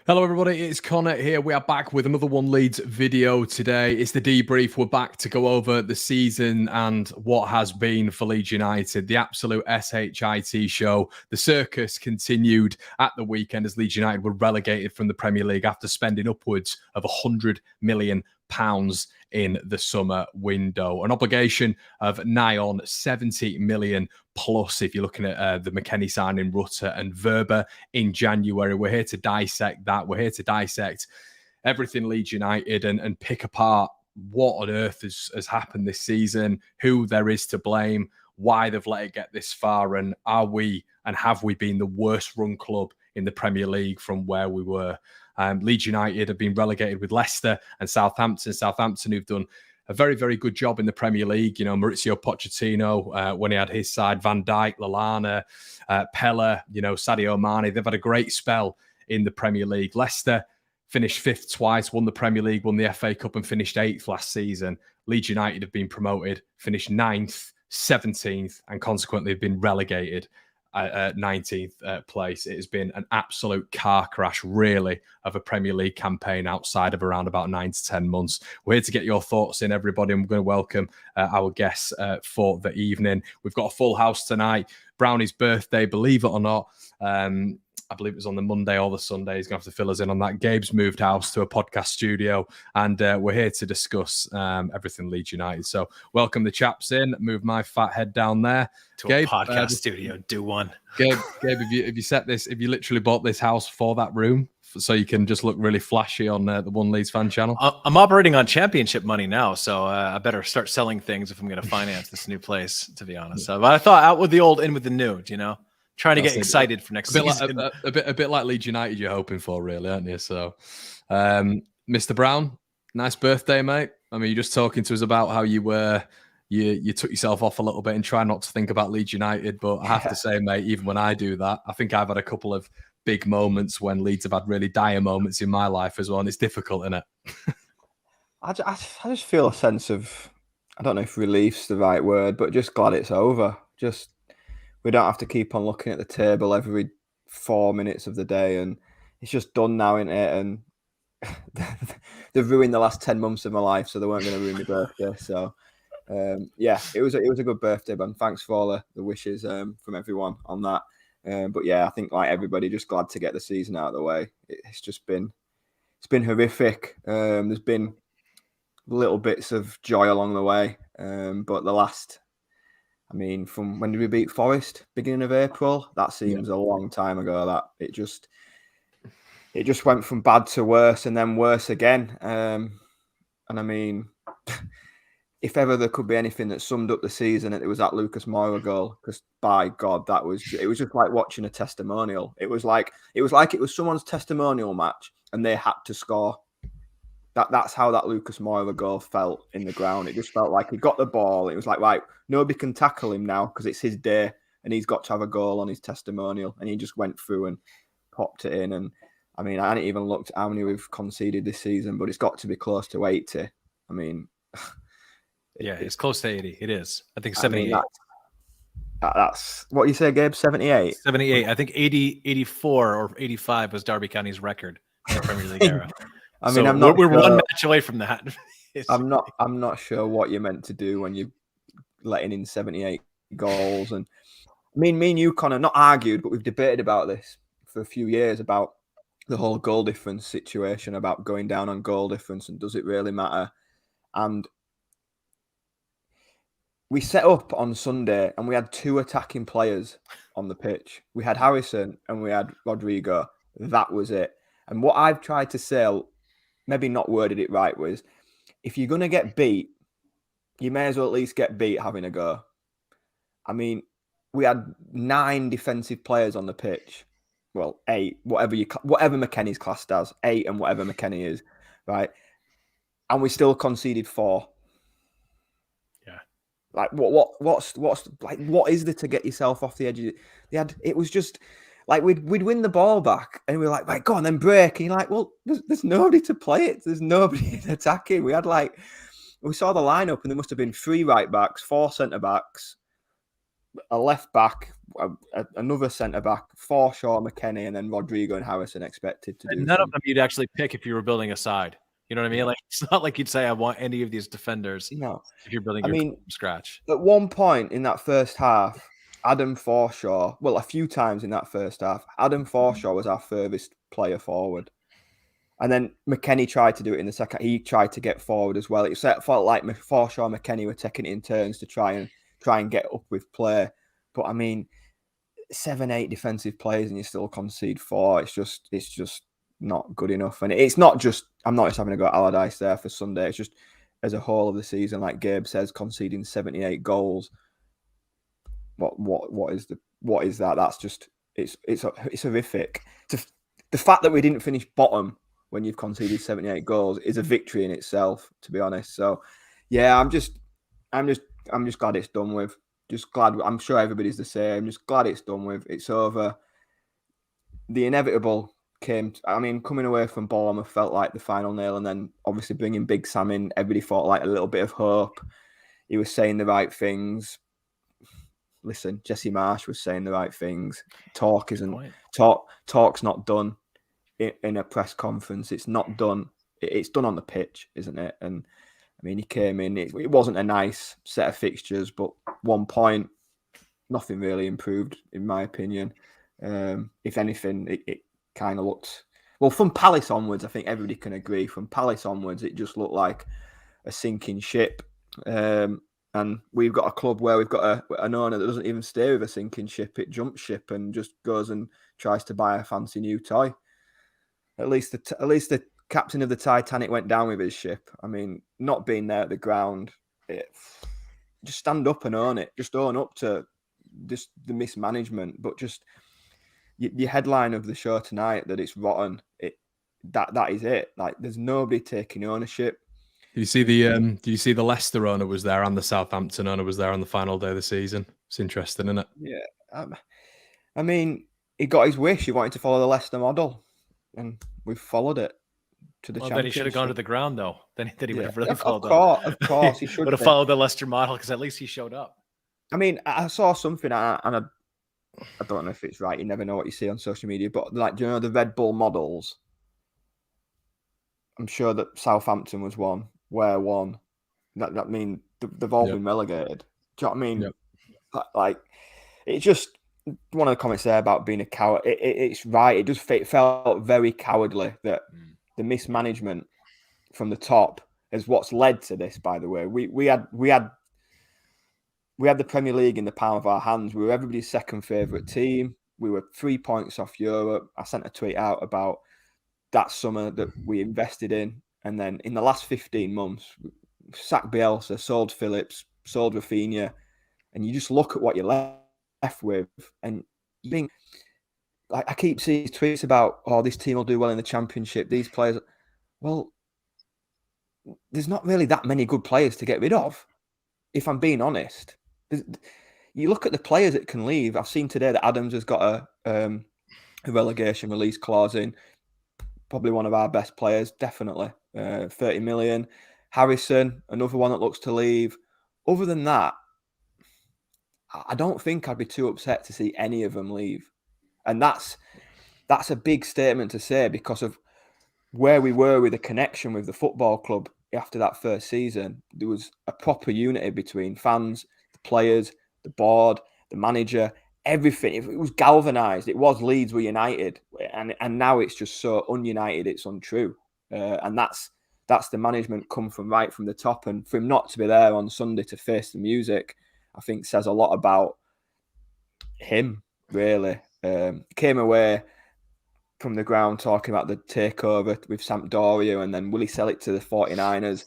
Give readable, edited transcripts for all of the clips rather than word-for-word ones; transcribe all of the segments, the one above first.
Hello everybody, it's Connor here. We are back with another One Leeds video today. It's the debrief. We're back to go over the season and what has been for Leeds United. The absolute SHIT show. The circus continued at the weekend as Leeds United were relegated from the Premier League after spending upwards of £100 million in the summer window. An obligation of nigh on 70 million plus if you're looking at the McKennie signing, Rutter and Verba in January. We're here to dissect that. We're here to dissect everything Leeds United and pick apart what on earth has happened this season, who there is to blame, why they've let it get this far, and have we been the worst run club in the Premier League from where we were. Leeds United have been relegated with Leicester and Southampton. Southampton, who've done a very, very good job in the Premier League. You know, Maurizio Pochettino, when he had his side, Van Dijk, Lallana, Pella, Sadio Mane, they've had a great spell in the Premier League. Leicester finished fifth twice, won the Premier League, won the FA Cup and finished eighth last season. Leeds United have been promoted, finished 9th, 17th, and consequently have been relegated at 19th place. It has been an absolute car crash, really, of a Premier League campaign outside of around about 9 to 10 months. We're here to get your thoughts in, everybody. I'm going to welcome our guests for the evening. We've got a full house tonight. Brownie's birthday, believe it or not. I believe it was on the Monday or the Sunday. He's going to have to fill us in on that. Gabe's moved house to a podcast studio, and we're here to discuss everything Leeds United. So welcome the chaps in. Move my fat head down there. To Gabe, a podcast studio. Do one. Gabe, have you set this? Have you literally bought this house for that room so you can just look really flashy on the One Leeds Fan Channel? I'm operating on championship money now, so I better start selling things if I'm going to finance this new place, to be honest. So, but I thought out with the old, in with the new, Trying to get excited for next season. A bit like Leeds United you're hoping for, really, aren't you? So, Mr. Brown, nice birthday, mate. I mean, you're just talking to us about how you were... You took yourself off a little bit and try not to think about Leeds United. But I have to say, mate, even when I do that, I think I've had a couple of big moments when Leeds have had really dire moments in my life as well. And it's difficult, isn't it? I just feel a sense of, I don't know if relief's the right word, but just glad it's over. Just, we don't have to keep on looking at the table every 4 minutes of the day. And it's just done now, isn't it? And they've ruined the last 10 months of my life, so they weren't going to ruin my birthday. So... yeah, it was a good birthday, man. Thanks for all the wishes from everyone on that. But yeah, I think like everybody, just glad to get the season out of the way. It's been horrific. There's been little bits of joy along the way, but from when did we beat Forest? Beginning of April. That seems a long time ago. That it just went from bad to worse, and then worse again. And I mean. If ever there could be anything that summed up the season, it was that Lucas Moura goal. Because by God, it was just like watching a testimonial. It was like it was someone's testimonial match, and they had to score. That's how that Lucas Moura goal felt in the ground. It just felt like he got the ball. It was like, right, nobody can tackle him now because it's his day, and he's got to have a goal on his testimonial. And he just went through and popped it in. And I mean, I hadn't even looked at how many we've conceded this season, but it's got to be close to 80. I mean. Yeah, it's close to 80. It is. I think 78. That's what you say, Gabe? 78? 78. I think 80, 84 or 85 was Derby County's record in the Premier League era. We're one match away from that. I'm not sure what you're meant to do when you're letting in 78 goals. And I mean, me and you, Connor, not argued, but we've debated about this for a few years about the whole goal difference situation, about going down on goal difference and does it really matter? And we set up on Sunday and we had 2 attacking players on the pitch. We had Harrison and we had Rodrigo. That was it. And what I've tried to say, maybe not worded it right, was if you're going to get beat, you may as well at least get beat having a go. I mean, we had 9 defensive players on the pitch. Well, 8, whatever McKennie's classed as, 8 and whatever McKennie is, right? And we still conceded 4. Like what is there to get yourself off the edge of it? It was just like we'd win the ball back and we were like, right, go on, then break. And you're like, well, there's nobody to play it. There's nobody attacking. We saw the lineup and there must have been 3 right backs, 4 centre backs, a left back, another centre-back, Forshaw, McKennie, and then Rodrigo and Harrison expected to do none of them you'd actually pick if you were building a side. You know what I mean? Like, it's not like you'd say, I want any of these defenders. No. If you're building your team from scratch. At one point in that first half, Adam Forshaw, well, a few times in that first half, Adam Forshaw was our furthest player forward. And then McKennie tried to do it in the second. He tried to get forward as well. It felt like Forshaw and McKennie were taking it in turns to try and get up with play. But I mean, 7-8 defensive players and you still concede 4. It's just not good enough. And it's not just, I'm not just having a go at Allardyce there for Sunday. It's just as a whole of the season, like Gabe says, conceding 78 goals. What is that? That's just it's horrific. The fact that we didn't finish bottom when you've conceded 78 goals is a victory in itself, to be honest. So yeah, I'm just glad it's done with. Just glad. I'm sure everybody's the same. Just glad it's done with. It's over. The inevitable came. I mean, coming away from Bournemouth felt like the final nail, and then obviously bringing Big Sam in, everybody thought like a little bit of hope. He was saying the right things. Listen, Jesse Marsh was saying the right things. Talk's not done in a press conference. It's not done. It's done on the pitch, isn't it? And I mean, he came in. It wasn't a nice set of fixtures, but 1 point, nothing really improved, in my opinion. If anything, it kind of looked... Well, from Palace onwards, I think everybody can agree. From Palace onwards, it just looked like a sinking ship. And we've got a club where we've got an owner that doesn't even stay with a sinking ship. It jumps ship and just goes and tries to buy a fancy new toy. At least the captain of the Titanic went down with his ship. I mean, not being there at the ground, just stand up and own it. Just own up to just the mismanagement. But just your headline of the show tonight, that it's rotten. That is it. Like, there's nobody taking ownership. Do you see the Leicester owner was there and the Southampton owner was there on the final day of the season? It's interesting, isn't it? Yeah. I mean, he got his wish. He wanted to follow the Leicester model, and we've followed it to the championship. Then he should have gone to the ground, though. Then he would have really followed Of course, he should have followed the Leicester model, because at least he showed up. I mean, I saw something, and I don't know if it's right. You never know what you see on social media, but like, do you know the Red Bull models? I'm sure that Southampton was one. Where one, that mean they've all been relegated. Do you know what I mean? Yep. Like, it's just one of the comments there about being a coward. It's right. It felt very cowardly that the mismanagement from the top is what's led to this. By the way, we had the Premier League in the palm of our hands. We were everybody's second favourite team. We were 3 points off Europe. I sent a tweet out about that summer that we invested in. And then in the last 15 months, sacked Bielsa, sold Phillips, sold Rafinha, and you just look at what you're left with, and you think, like, I keep seeing tweets about, oh, this team will do well in the Championship. These players, well, there's not really that many good players to get rid of, if I'm being honest. You look at the players that can leave. I've seen today that Adams has got a relegation release clause in. Probably one of our best players, definitely. 30 million. Harrison, another one that looks to leave. Other than that, I don't think I'd be too upset to see any of them leave. And that's a big statement to say, because of where we were with the connection with the football club after that first season. There was a proper unity between fans, the players, the board, the manager, everything. It was galvanised. It was Leeds were united, and now it's just so ununited, it's untrue. And that's the management come from right from the top. And for him not to be there on Sunday to face the music, I think says a lot about him, really. Came away from the ground talking about the takeover with Sampdoria, and then will he sell it to the 49ers?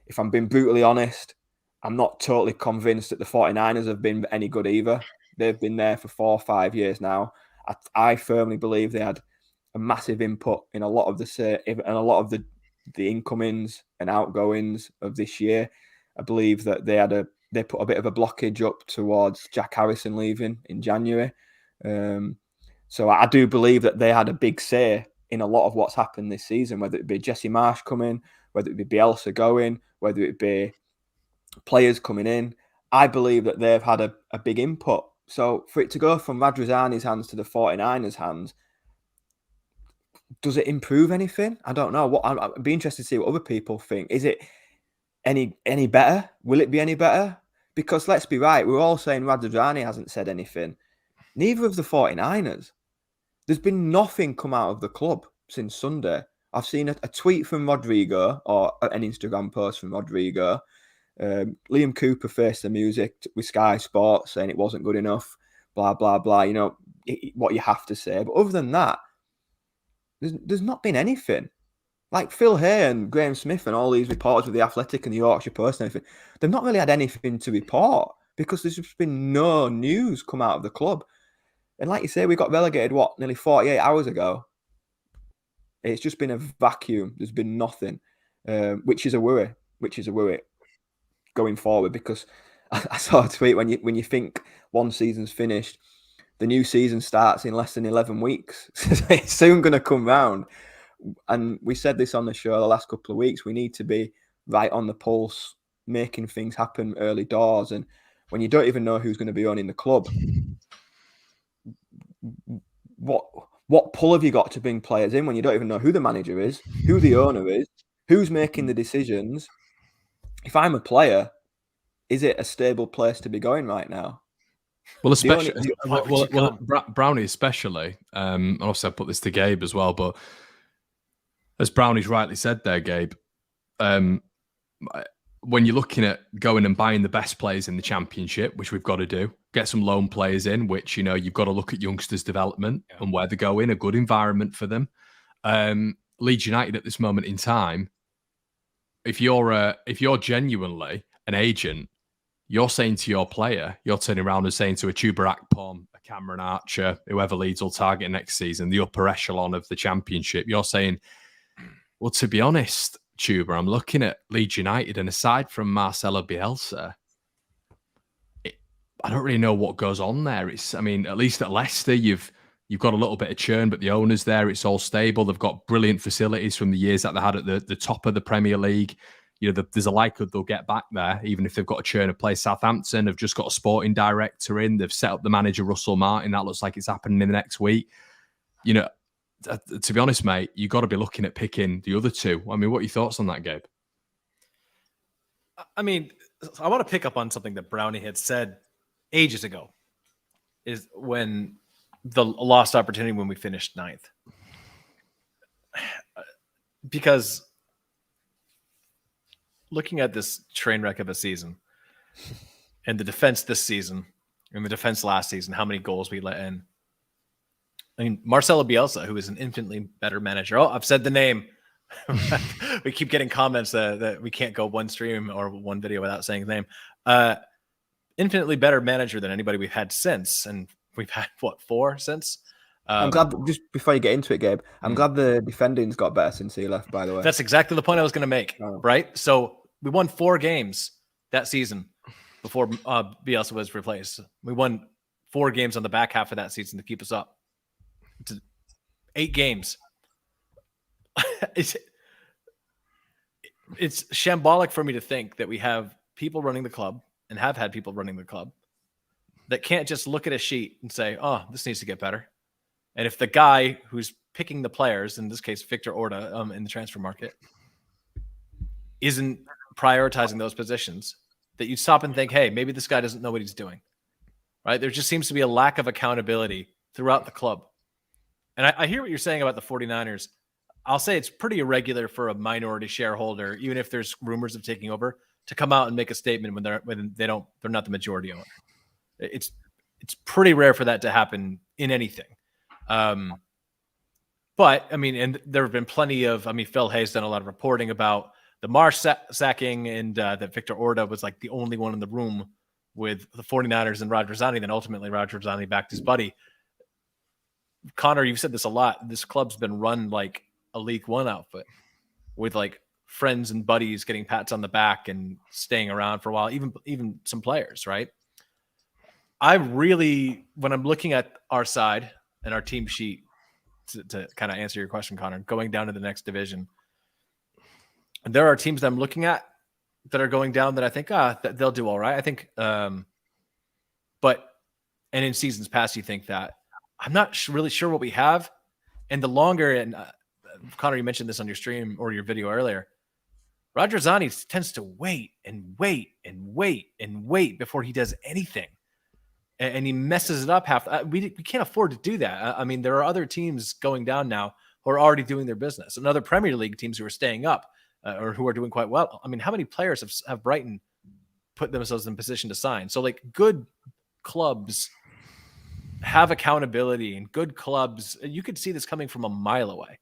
If I'm being brutally honest, I'm not totally convinced that the 49ers have been any good either. They've been there for 4 or 5 years now. I firmly believe they had a massive input in a lot of the incomings and outgoings of this year. I believe that they put a bit of a blockage up towards Jack Harrison leaving in January. So I do believe that they had a big say in a lot of what's happened this season, whether it be Jesse Marsh coming, whether it be Bielsa going, whether it be players coming in. I believe that they've had a big input. So for it to go from Radrizzani's hands to the 49ers' hands, does it improve anything? I don't know. I'd be interested to see what other people think. Is it any better? Will it be any better? Because let's be right, we're all saying Radrizzani hasn't said anything. Neither of the 49ers. There's been nothing come out of the club since Sunday. I've seen a tweet from Rodrigo or an Instagram post from Rodrigo. Liam Cooper faced the music with Sky Sports saying it wasn't good enough, blah, blah, blah. You know, what you have to say. But other than that, there's not been anything. Like Phil Hay and Graham Smith and all these reporters with the Athletic and the Yorkshire Post and everything, they've not really had anything to report because there's just been no news come out of the club. And like you say, we got relegated, nearly 48 hours ago. It's just been a vacuum. There's been nothing, which is a worry. Going forward, because I saw a tweet when you think one season's finished, the new season starts in less than 11 weeks. It's soon going to come round. And we said this on the show the last couple of weeks. We need to be right on the pulse, making things happen early doors. And when you don't even know who's going to be owning the club, what pull have you got to bring players in when you don't even know who the manager is, who the owner is, who's making the decisions? If I'm a player, is it a stable place to be going right now? Well, especially Brownie, especially. And also I put this to Gabe as well, but as Brownie's rightly said there, Gabe, when you're looking at going and buying the best players in the Championship, which we've got to do, get some loan players in, which, you know, you've got to look at youngsters' development and where they go in, a good environment for them. Leeds United at this moment in time, if you're genuinely an agent, you're saying to your player, you're turning around and saying to a Chuba Akpom, a Cameron Archer, whoever Leeds will target next season, the upper echelon of the Championship, you're saying, well, to be honest, Chuba, I'm looking at Leeds United, and aside from Marcelo Bielsa, I don't really know what goes on there. I mean, at least at Leicester, you've got a little bit of churn, but the owner's there. It's all stable. They've got brilliant facilities from the years that they had at the top of the Premier League. You know, there's a likelihood they'll get back there, even if they've got a churn of play. Southampton have just got a sporting director in. They've set up the manager, Russell Martin. That looks like it's happening in the next week. You know, to be honest, mate, you've got to be looking at picking the other two. I mean, what are your thoughts on that, Gabe? I mean, I want to pick up on something that Brownie had said ages ago, is when the lost opportunity when we finished 9th. Because looking at this train wreck of a season and the defense this season and the defense last season, how many goals we let in. I mean, Marcelo Bielsa, who is an infinitely better manager. Oh, I've said the name. We keep getting comments that we can't go one stream or one video without saying his name. Infinitely better manager than anybody we've had since. And we've had, 4 since? I'm glad, just before you get into it, Gabe, I'm glad the defending's got better since he left, by the way. That's exactly the point I was going to make, right? So we won 4 games that season before Bielsa was replaced. We won 4 games on the back half of that season to keep us up. 8 games. It's shambolic for me to think that we have people running the club and have had people running the club that can't just look at a sheet and say, oh, this needs to get better. And if the guy who's picking the players, in this case, Victor Orta, in the transfer market, isn't prioritizing those positions, that you stop and think, hey, maybe this guy doesn't know what he's doing, right? There just seems to be a lack of accountability throughout the club. And I hear what you're saying about the 49ers. I'll say it's pretty irregular for a minority shareholder, even if there's rumors of taking over, to come out and make a statement when they're not the majority owner. It's pretty rare for that to happen in anything. But I mean, and there have been plenty of, Phil Hay's done a lot of reporting about the Marsh sacking, and that Victor Orta was like the only one in the room with the 49ers and Radrizzani. Then ultimately Radrizzani backed his buddy. Connor, you've said this a lot. This club's been run like a League One outfit, with like friends and buddies getting pats on the back and staying around for a while, even some players, right? I really, when I'm looking at our side and our team sheet, to kind of answer your question, Connor, going down to the next division, there are teams that I'm looking at that are going down that I think that they'll do all right. I think, but And in seasons past, you think that. I'm not really sure what we have. And the longer, and Connor, you mentioned this on your stream or your video earlier, Roger Zani tends to wait and wait and wait and wait before he does anything. And he messes it up we can't afford to do that. I mean, there are other teams going down now who are already doing their business, and other Premier League teams who are staying up or who are doing quite well. I mean, how many players have Brighton put themselves in position to sign? So like good clubs have accountability, and good clubs, you could see this coming from a mile away.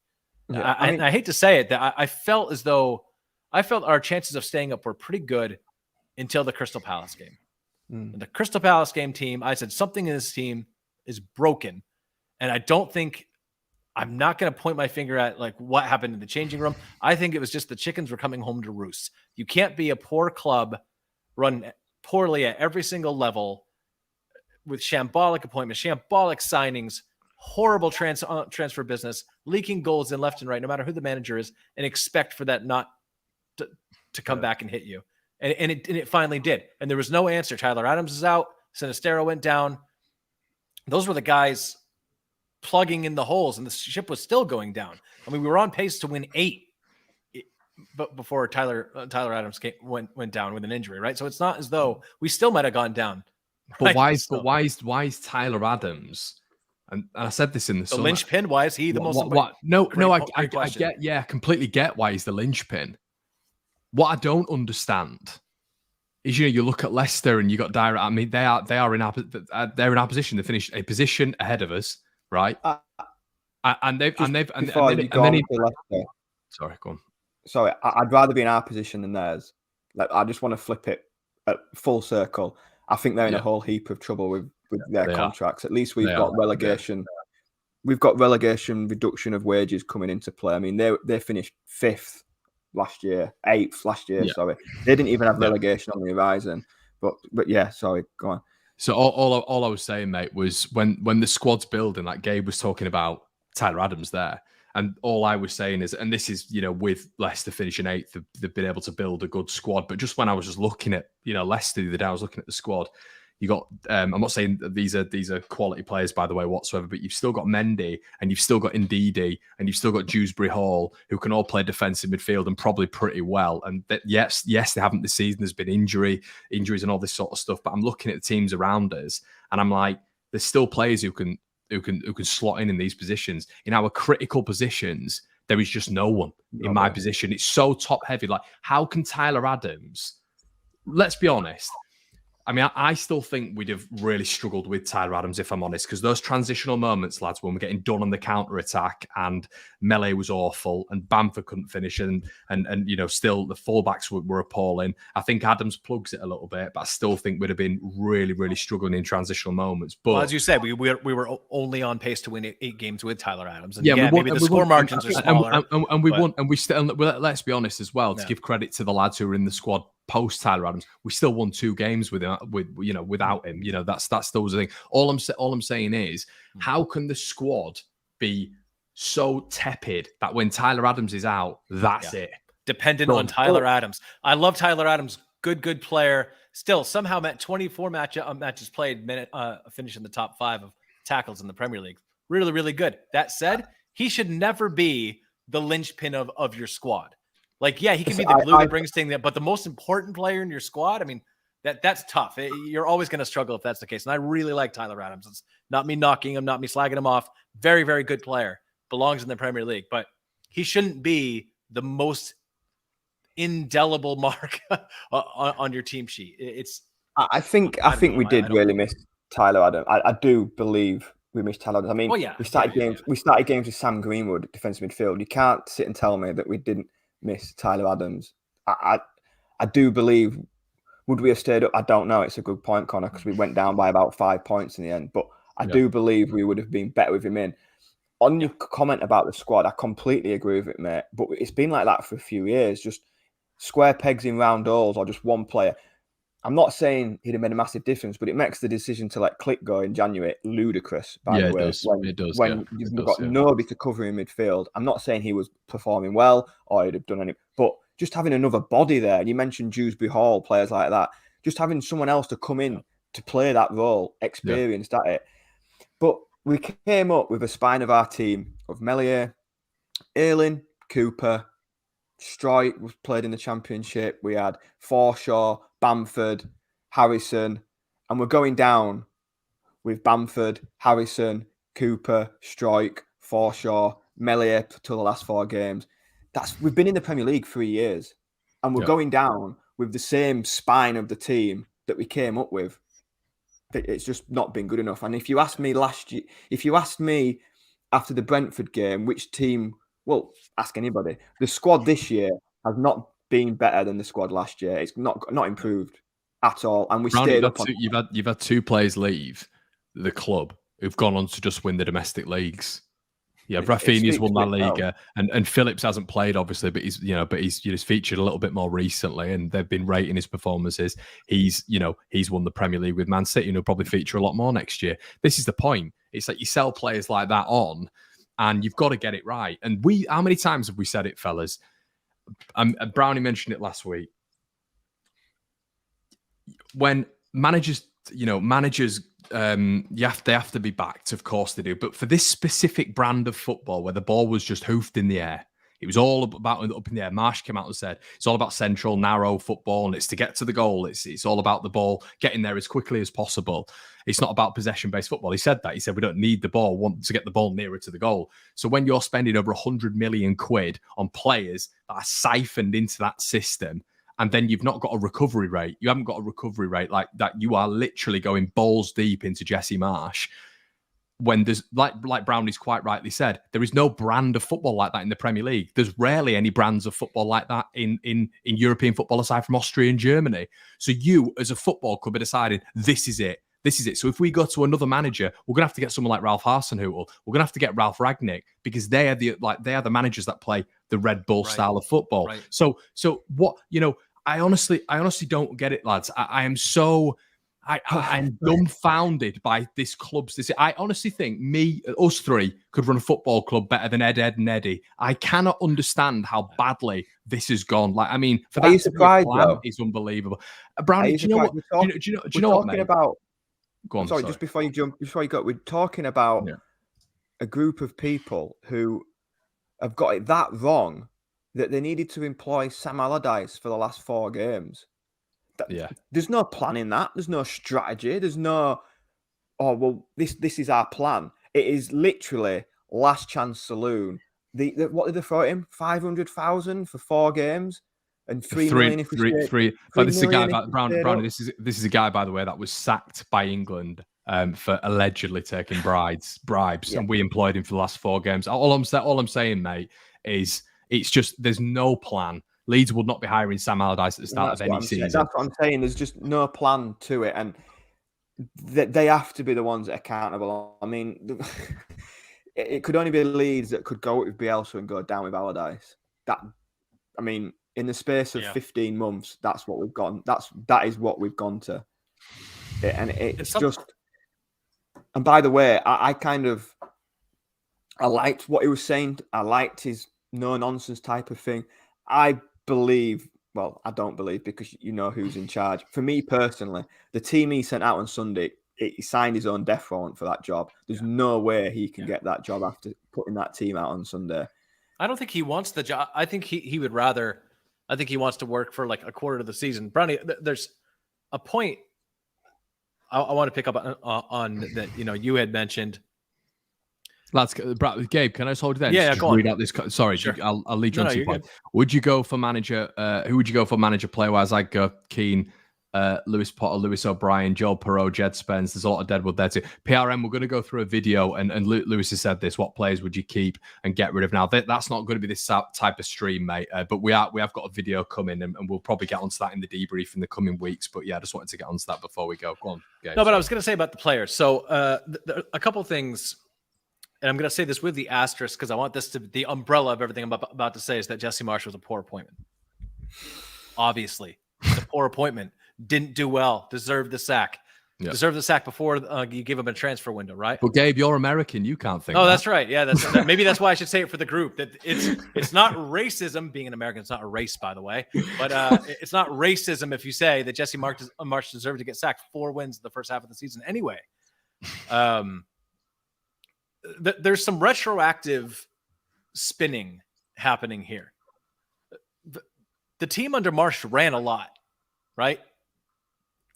Yeah, I hate to say it, that I felt as though our chances of staying up were pretty good until the Crystal Palace game. The Crystal Palace game team, I said something in this team is broken. And I don't think, I'm not going to point my finger at like what happened in the changing room. I think it was just the chickens were coming home to roost. You can't be a poor club run poorly at every single level with shambolic appointments, shambolic signings, horrible transfer business, leaking goals in left and right, no matter who the manager is, and expect for that not to come back and hit you. And it finally did. And there was no answer. Tyler Adams is out. Sinistero went down. Those were the guys plugging in the holes, and the ship was still going down. I mean, we were on pace to win 8 but before Tyler Adams went down with an injury, right? So it's not as though we still might have gone down. But why is Tyler Adams? And I said this in the summer. Linchpin. Why is he the most? I completely get why he's the linchpin. What I don't understand is, you look at Leicester and you got Dyer. I mean, they're in our position. They finished a position ahead of us, right? Sorry, go on. Sorry, I'd rather be in our position than theirs. Like, I just want to flip it at full circle. I think they're in a whole heap of trouble with their contracts. At least we've got relegation. We've got relegation reduction of wages coming into play. I mean, they finished 5th last year, 8th last year. Sorry, they didn't even have relegation on the horizon. But yeah, sorry, go on. So all I was saying, mate, was when the squad's building, like Gabe was talking about Tyler Adams there, and all I was saying is, and this is, with Leicester finishing 8th, they've been able to build a good squad. But just when I was just looking at, Leicester the other day, I was looking at the squad. You got, I'm not saying that these are quality players, by the way, whatsoever, but you've still got Mendy, and you've still got Ndidi, and you've still got Dewsbury Hall, who can all play defensive midfield and probably pretty well. And yes, they haven't this season. There's been injuries and all this sort of stuff. But I'm looking at the teams around us, and I'm like, there's still players who can slot in these positions. In our critical positions, there is just no one in my position. It's so top heavy. Like, how can Tyler Adams? Let's be honest. I mean, I still think we'd have really struggled with Tyler Adams, if I'm honest, because those transitional moments, lads, when we're getting done on the counter-attack and Melee was awful and Bamford couldn't finish and still the fullbacks were appalling. I think Adams plugs it a little bit, but I still think we'd have been really, really struggling in transitional moments. But as you said, we were only on pace to win 8 games with Tyler Adams. And maybe the score margins are smaller. And we won, and we still, let's be honest as well, to give credit to the lads who were in the squad post Tyler Adams, we still won 2 games without him. That's those things. All I'm saying is, how can the squad be so tepid that when Tyler Adams is out, that's it? Dependent on Tyler Adams. I love Tyler Adams. Good player. Still somehow met 24 matches played, finish in the top 5 of tackles in the Premier League. Really, really good. That said, he should never be the linchpin of your squad. Like, yeah, he can be the glue that brings things, but the most important player in your squad, I mean, that's tough. You're always going to struggle if that's the case. And I really like Tyler Adams. It's not me knocking him, not me slagging him off. Very, very good player. Belongs in the Premier League, but he shouldn't be the most indelible mark on your team sheet. I think we did really miss Tyler Adams. I do believe we missed Tyler Adams. I mean, we started games with Sam Greenwood, defensive midfield. You can't sit and tell me that we didn't miss Tyler Adams. I do believe, would we have stayed up? I don't know. It's a good point, Connor, because we went down by about 5 points in the end. But I do believe we would have been better with him in. On your comment about the squad, I completely agree with it, mate. But it's been like that for a few years. Just square pegs in round holes, or just one player. I'm not saying he'd have made a massive difference, but it makes the decision to let Click go in January ludicrous, by the way. It does. When you've got nobody to cover in midfield. I'm not saying he was performing well or he'd have done anything, but just having another body there. And you mentioned Dewsbury Hall, players like that. Just having someone else to come in to play that role, experienced at it. But we came up with a spine of our team of Melier, Ayling, Cooper, Stroik was played in the Championship. We had Forshaw, Bamford, Harrison, and we're going down with Bamford, Harrison, Cooper, Stroik, Forshaw, Melier to the last 4 games. We've been in the Premier League 3 years, and we're going down with the same spine of the team that we came up with. It's just not been good enough. And if you asked me after the Brentford game, which team, well, ask anybody. The squad this year has not been better than the squad last year. It's not improved at all. And we Brownie, stayed up. You've had 2 players leave the club who've gone on to just win the domestic leagues. Yeah, Rafinha's won La Liga, and Phillips hasn't played obviously, but he's featured a little bit more recently, and they've been rating his performances. He's won the Premier League with Man City, and he'll probably feature a lot more next year. This is the point. It's like you sell players like that on, and you've got to get it right. And how many times have we said it, fellas? Brownie mentioned it last week. When managers, they have to be backed, of course they do. But for this specific brand of football, where the ball was just hoofed in the air, it was all about up in the air. Marsh came out and said it's all about central, narrow football, and it's to get to the goal. It's all about the ball getting there as quickly as possible. It's not about possession-based football. He said that. He said we don't need the ball, want to get the ball nearer to the goal. So when you're spending over 100 million quid on players that are siphoned into that system, and then you've not got a recovery rate. You haven't got a recovery rate like that. You are literally going balls deep into Jesse Marsh. When there's, like Brownie's quite rightly said, there is no brand of football like that in the Premier League. There's rarely any brands of football like that in European football aside from Austria and Germany. So you, as a football club, are deciding this is it. This is it. So if we go to another manager, we're going to have to get someone like Ralph Hasenhüttl. We're going to have to get Ralph Rangnick, because they are the managers that play the Red Bull style of football. Right. So what, I honestly don't get it, lads. I'm dumbfounded by this club's. I honestly think us 3 could run a football club better than Ed and Eddie. I cannot understand how badly this has gone. Like, I mean, for that surprised, though? Is unbelievable. Brownie, do you know what? Do you know what, mate? Go on. Sorry, just before you go, we're talking about a group of people who have got it that wrong that they needed to employ Sam Allardyce for the last 4 games. There's no plan in that. There's no strategy. There's no, this is our plan. It is literally last chance saloon. What did they throw at him? 500,000 for 4 games and 3 million if we stay. But this is a guy, Brownie. This is a guy, by the way, that was sacked by England for allegedly taking bribes, and we employed him for the last 4 games. All I'm saying, mate, is it's just there's no plan. Leeds would not be hiring Sam Allardyce at the start of any season. That's what I'm saying. There's just no plan to it, and they have to be the ones that are accountable. I mean, it could only be Leeds that could go with Bielsa and go down with Allardyce. In the space of 15 months, that's what we've gone. That is what we've gone to, and it's just. And by the way, I liked what he was saying. I liked his no nonsense type of thing. I don't believe, because you know who's in charge. For me personally, the team he sent out on Sunday, he signed his own death warrant for that job. There's no way he can get that job after putting that team out on Sunday. I don't think he wants the job. I think he would rather. I think he wants to work for like a quarter of the season. Brownie, there's a point I want to pick up on that. You had mentioned. Lads, Gabe, can I just hold you there? Yeah, go on. Read out this. Sorry, sure. I'll lead you on to the point. Would you go for manager? Who would you go for manager player-wise? I'd go Keane, Lewis Potter, Lewis O'Brien, Joel Perreault, Jed Spence. There's a lot of deadwood there too. PRM, we're going to go through a video, and Lewis has said this. What players would you keep and get rid of? Now, that's not going to be this type of stream, mate. But we have got a video coming, and we'll probably get onto that in the debrief in the coming weeks. But yeah, I just wanted to get onto that before we go. Go on, Gabe. No, but I was going to say about the players. So a couple of things. And I'm going to say this with the asterisk, because I want this to be the umbrella of everything I'm about to say, is that Jesse Marsh was a poor appointment. Obviously, it's a poor appointment. Didn't do well. Deserved the sack. Yeah. Deserved the sack before you gave him a transfer window, right? But Gabe, you're American. You can't think. Oh, that's right. Yeah, maybe that's why I should say it for the group. That it's not racism. Being an American, it's not a race, by the way. But it's not racism if you say that Jesse Marsch deserved to get sacked. 4 wins in the first half of the season, anyway. There's some retroactive spinning happening here. The team under Marsch ran a lot, right?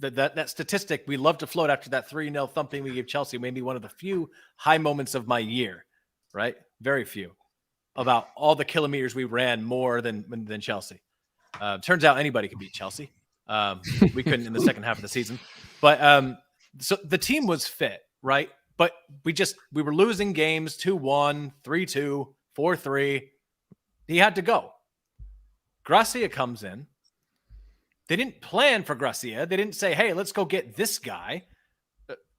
That statistic we love to float after that 3-0 thumping we gave Chelsea, maybe one of the few high moments of my year, right? Very few, about all the kilometers we ran more than Chelsea. Turns out anybody can beat Chelsea. We couldn't in the second half of the season, but so the team was fit, right? But we were losing games 2-1, 3-2, 4-3. He had to go. Gracia comes in. They didn't plan for Gracia. They didn't say, hey, let's go get this guy.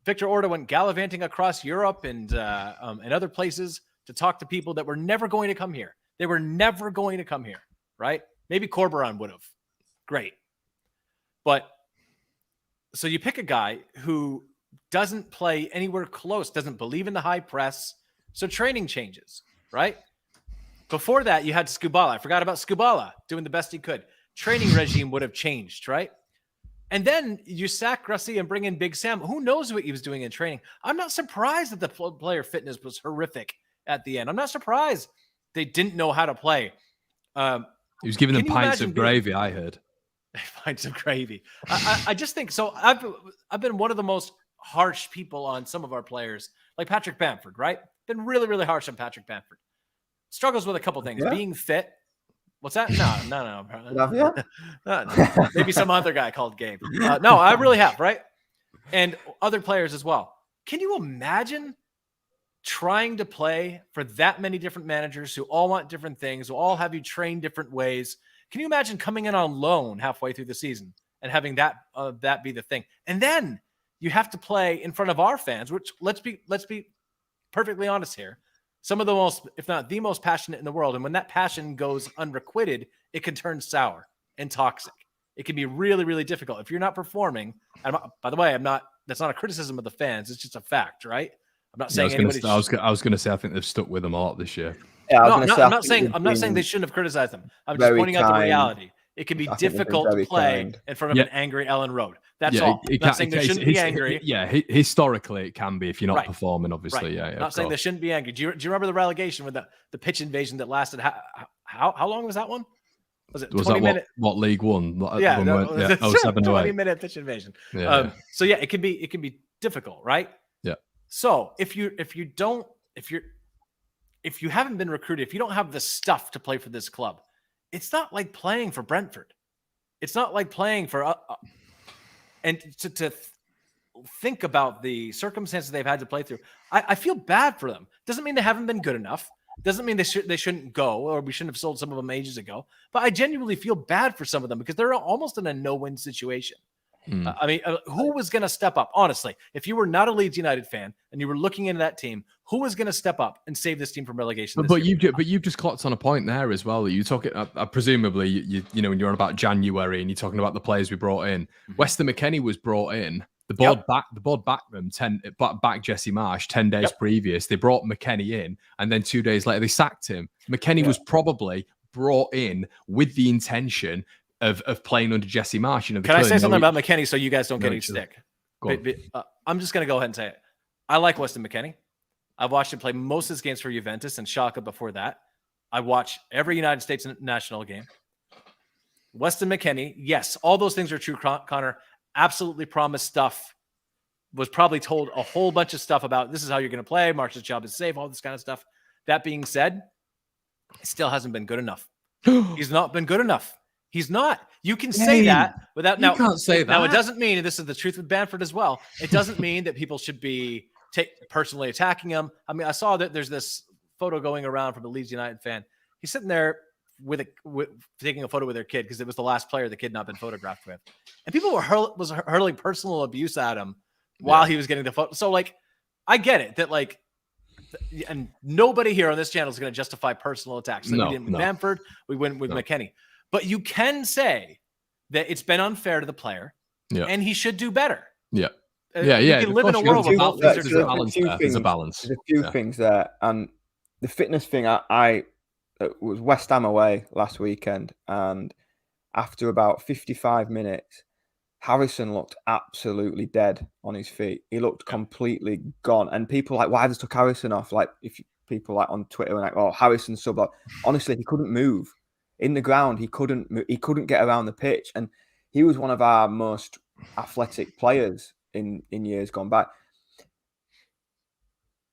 Victor Orta went gallivanting across Europe and other places to talk to people that were never going to come here. They were never going to come here, right? Maybe Corberan would have. Great. But so you pick a guy who doesn't play anywhere close, doesn't believe in the high press. So training changes, right? Before that, you had Skubala. I forgot about Skubala doing the best he could. Training regime would have changed, right? And then you sack Gracia and bring in Big Sam. Who knows what he was doing in training? I'm not surprised that the player fitness was horrific at the end. I'm not surprised they didn't know how to play. He was giving them pints of gravy, I heard. Pints of gravy. I just think so. I've been one of the most harsh people on some of our players, like Patrick Bamford, right? Been really, really harsh on Patrick Bamford. Struggles with a couple things. Yeah. Being fit. What's that? No. Maybe some other guy called Gabe. No, I really have, right? And other players as well. Can you imagine trying to play for that many different managers who all want different things, who all have you train different ways? Can you imagine coming in on loan halfway through the season and having that be the thing? And then you have to play in front of our fans, which let's be perfectly honest here. Some of the most, if not the most passionate in the world. And when that passion goes unrequited, it can turn sour and toxic. It can be really, really difficult. If you're not performing, by the way, that's not a criticism of the fans. It's just a fact, right? I'm not saying anybody. I was going to say, I think they've stuck with them a lot this year. Yeah, I'm not saying they shouldn't have criticized them. I'm just pointing out the reality. It can be difficult to play in front of an angry Ellen Road. That's all. I'm not saying they shouldn't be angry. Yeah, historically it can be if you're not performing, obviously. Right. Yeah, not saying they shouldn't be angry. Do you remember the relegation with the pitch invasion that lasted? How long was that one? Was it 20 minutes? What League One? Yeah, 07, 20-minute pitch invasion. Yeah, so yeah, it can be difficult, right? Yeah. So if you haven't been recruited, if you don't have the stuff to play for this club, it's not like playing for Brentford. It's not like playing for and to think about the circumstances they've had to play through. I feel bad for them. Doesn't mean they haven't been good enough. Doesn't mean they shouldn't go, or we shouldn't have sold some of them ages ago. But I genuinely feel bad for some of them because they're almost in a no-win situation. I mean, who was going to step up? Honestly, if you were not a Leeds United fan and you were looking into that team, who was going to step up and save this team from relegation? But you've just clocked on a point there as well. You talking presumably you know when you're on about January and you're talking about the players we brought in. Weston McKennie was brought in. The board backed them back Jesse Marsch 10 days previous. They brought McKennie in, and then 2 days later they sacked him. McKennie was probably brought in with the intention of playing under Jesse Marsch. You know, can I say something about McKennie so you guys don't get any stick? I'm just going to go ahead and say it. I like Weston McKennie. I've watched him play most of his games for Juventus and Schalke before that. I watch every United States national game. Weston McKennie, yes, all those things are true, Connor. Absolutely promised stuff. Was probably told a whole bunch of stuff about this is how you're going to play. Marsh's job is safe, all this kind of stuff. That being said, it still hasn't been good enough. He's not been good enough. He's not. You can say that without now. You can't say that. Now it doesn't mean, and this is the truth with Bamford as well. It doesn't mean that people should be personally attacking him. I mean, I saw that there's this photo going around from a Leeds United fan. He's sitting there taking a photo with their kid because it was the last player the kid not been photographed with, and people were hurling personal abuse at him while he was getting the photo. So like, I get it that like, and nobody here on this channel is going to justify personal attacks. Like we didn't with Bamford, we went with McKennie. But you can say that it's been unfair to the player and he should do better. Yeah. You can live in a world where both things are There's a true. balance there. There's a balance. There's a few things there. And the fitness thing, I it was West Ham away last weekend. And after about 55 minutes, Harrison looked absolutely dead on his feet. He looked completely gone. And people were like, why just took Harrison off? Like, if people like on Twitter were like, oh, Harrison sub. Honestly, he couldn't move. In the ground, he couldn't move. He couldn't get around the pitch. And he was one of our most athletic players in years gone by.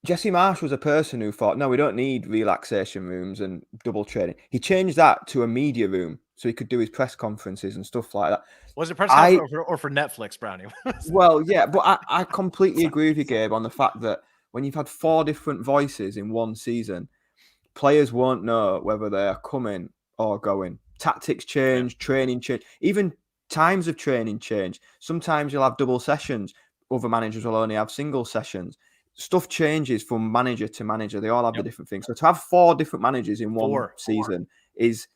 Jesse Marsch was a person who thought, no, we don't need relaxation rooms and double training. He changed that to a media room so he could do his press conferences and stuff like that. Was it press conference or for Netflix, Brownie? Well, yeah, but I completely agree with you, Gabe, on the fact that when you've had 4 different voices in one season, players won't know whether they're coming or going. Tactics change, training change, even times of training change. Sometimes you'll have double sessions. Other managers will only have single sessions. Stuff changes from manager to manager. They all have the different things. So to have 4 different managers in one season is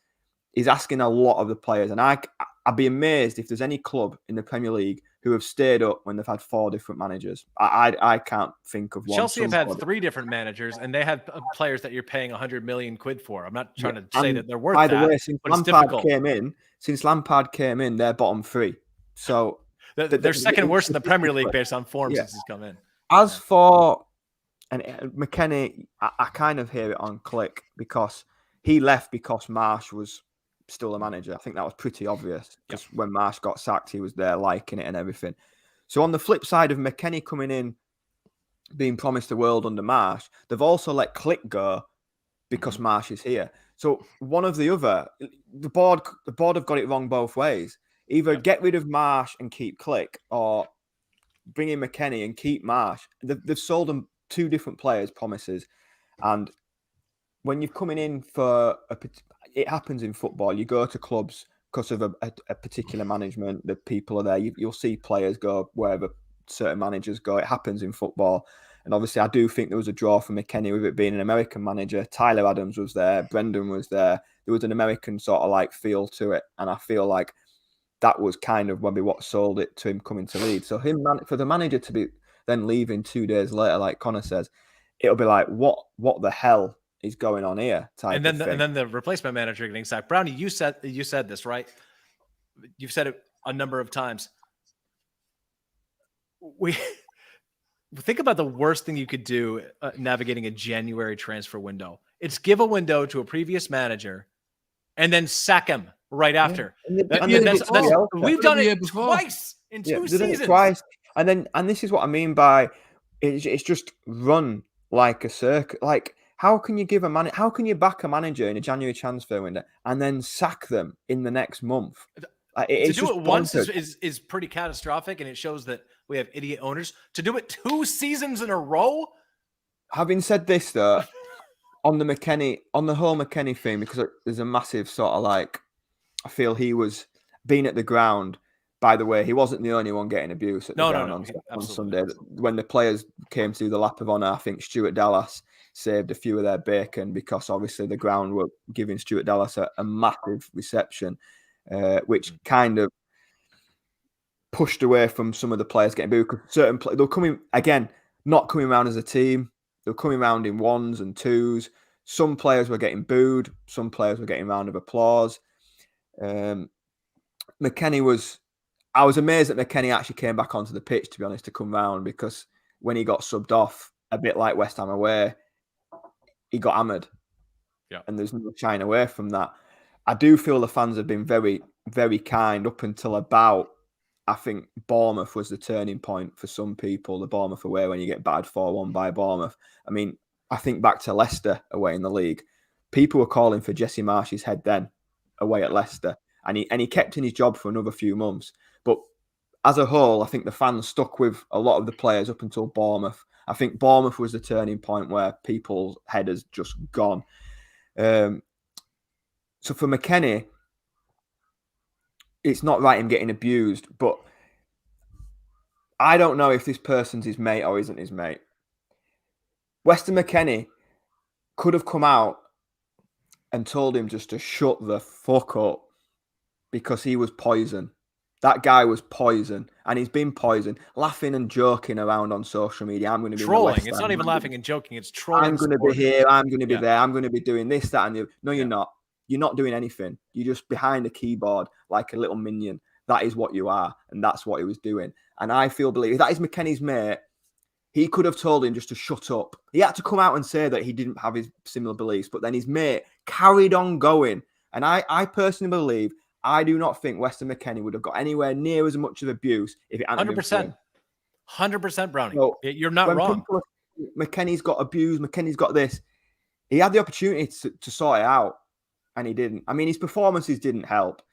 asking a lot of the players. And I'd be amazed if there's any club in the Premier League who have stayed up when they've had 4 different managers. I can't think of one. Chelsea have had 3 different managers, and they have players that you're paying 100 million quid for. I'm not trying to say that they're worth that. By the way, since Lampard came in, they're bottom 3. So they're second worst in the Premier League based on form since he's come in. As for McKennie, I kind of hear it on click because he left because Marsch was still a manager. I think that was pretty obvious because when Marsch got sacked, he was there liking it and everything. So on the flip side of McKennie coming in, being promised the world under Marsch, they've also let Click go because Marsch is here. So one of the other, the board have got it wrong both ways. Either get rid of Marsch and keep Click, or bring in McKennie and keep Marsch. They've sold them 2 different players promises, and when you're coming in for it happens in football. You go to clubs because of a particular management. The people are there. You'll see players go wherever certain managers go. It happens in football. And obviously, I do think there was a draw for McKennie with it being an American manager. Tyler Adams was there. Brendan was there. There was an American sort of like feel to it. And I feel like that was kind of maybe what sold it to him coming to Leeds. So for the manager to be then leaving 2 days later, like Connor says, it'll be like, what the hell is going on here? And then the replacement manager getting sacked. Brownie, you said this, right? You've said it a number of times. We think about the worst thing you could do navigating a January transfer window. It's give a window to a previous manager and then sack him right after. We've done it twice in 2 seasons. Twice. And this is what I mean by it's just run like a circuit. Like, how can you how can you back a manager in a January transfer window and then sack them in the next month? To do it once is pretty catastrophic, and it shows that we have idiot owners. To do it 2 seasons in a row. Having said this, though, on the whole McKennie thing, because there's a massive sort of like, I feel he was being at the ground. By the way, he wasn't the only one getting abuse at the ground on Sunday. When the players came to the lap of honour, I think Stuart Dallas saved a few of their bacon because obviously the ground were giving Stuart Dallas a massive reception, which kind of pushed away from some of the players getting booed. Certain players, they're coming again, not coming around as a team. They're coming around in 1s and 2s. Some players were getting booed. Some players were getting a round of applause. I was amazed that McKennie actually came back onto the pitch, to be honest, to come round, because when he got subbed off, a bit like West Ham away, he got hammered. Yeah. And there's no shying away from that. I do feel the fans have been very, very kind up until about, I think, Bournemouth was the turning point for some people, the Bournemouth away, when you get battered 4-1 by Bournemouth. I mean, I think back to Leicester away in the league. People were calling for Jesse Marsch's head then away at Leicester. And he kept in his job for another few months. But as a whole, I think the fans stuck with a lot of the players up until Bournemouth. I think Bournemouth was the turning point where people's head has just gone. So for McKennie, it's not right him getting abused, but I don't know if this person's his mate or isn't his mate. Weston McKennie could have come out and told him just to shut the fuck up because he was poison. That guy was poison, and he's been poisoned, laughing and joking around on social media. I'm going to be trolling. It's not even laughing and joking. It's trolling. I'm going to be here. I'm going to be there. I'm going to be doing this, that, and the other. No, you're not. You're not doing anything. You're just behind a keyboard like a little minion. That is what you are, and that's what he was doing. And I believe if that is McKennie's mate, he could have told him just to shut up. He had to come out and say that he didn't have his similar beliefs, but then his mate carried on going. And I personally believe, I do not think Weston McKennie would have got anywhere near as much of abuse if it hadn't been for him. 100%, Brownie. So you're not wrong. McKennie's got abused. McKennie's got this. He had the opportunity to sort it out, and he didn't. I mean, his performances didn't help.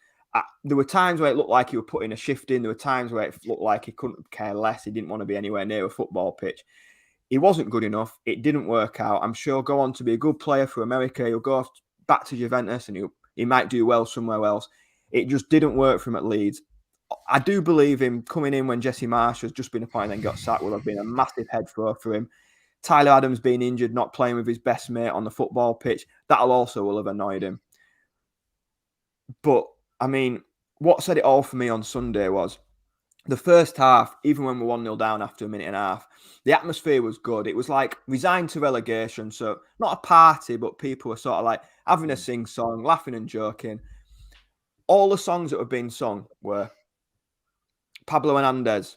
There were times where it looked like he was putting a shift in. There were times where it looked like he couldn't care less. He didn't want to be anywhere near a football pitch. He wasn't good enough. It didn't work out. I'm sure he'll go on to be a good player for America. He'll go back to Juventus, and he might do well somewhere else. It just didn't work for him at Leeds. I do believe him coming in when Jesse Marsh has just been appointed and got sacked will have been a massive head throw for him. Tyler Adams being injured, not playing with his best mate on the football pitch, that'll also will have annoyed him. But, I mean, what said it all for me on Sunday was the first half, even when we're 1-0 down after a minute and a half, the atmosphere was good. It was like resigned to relegation. So not a party, but people were sort of like having a sing-song, laughing and joking. All the songs that were being sung were Pablo Hernandez,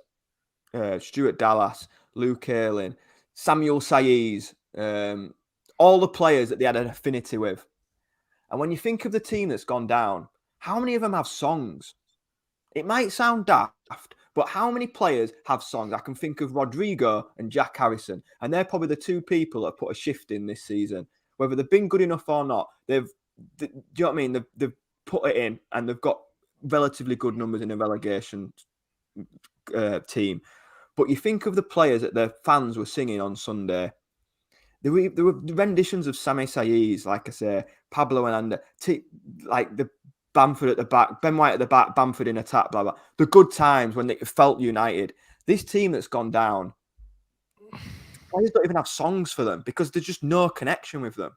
Stuart Dallas, Luke Ayling, Samuel Saiz, all the players that they had an affinity with. And when you think of the team that's gone down, how many of them have songs? It might sound daft, but how many players have songs? I can think of Rodrigo and Jack Harrison, and they're probably the two people that have put a shift in this season. Whether they've been good enough or not, do you know what I mean? They've put it in, and they've got relatively good numbers in a relegation team. But you think of the players that the fans were singing on Sunday. There were renditions of Sami Saiz, like I say, Pablo Hernandez, like the Bamford at the back, Ben White at the back, Bamford in attack, blah, blah. The good times when they felt united. This team that's gone down, players don't even have songs for them because there's just no connection with them.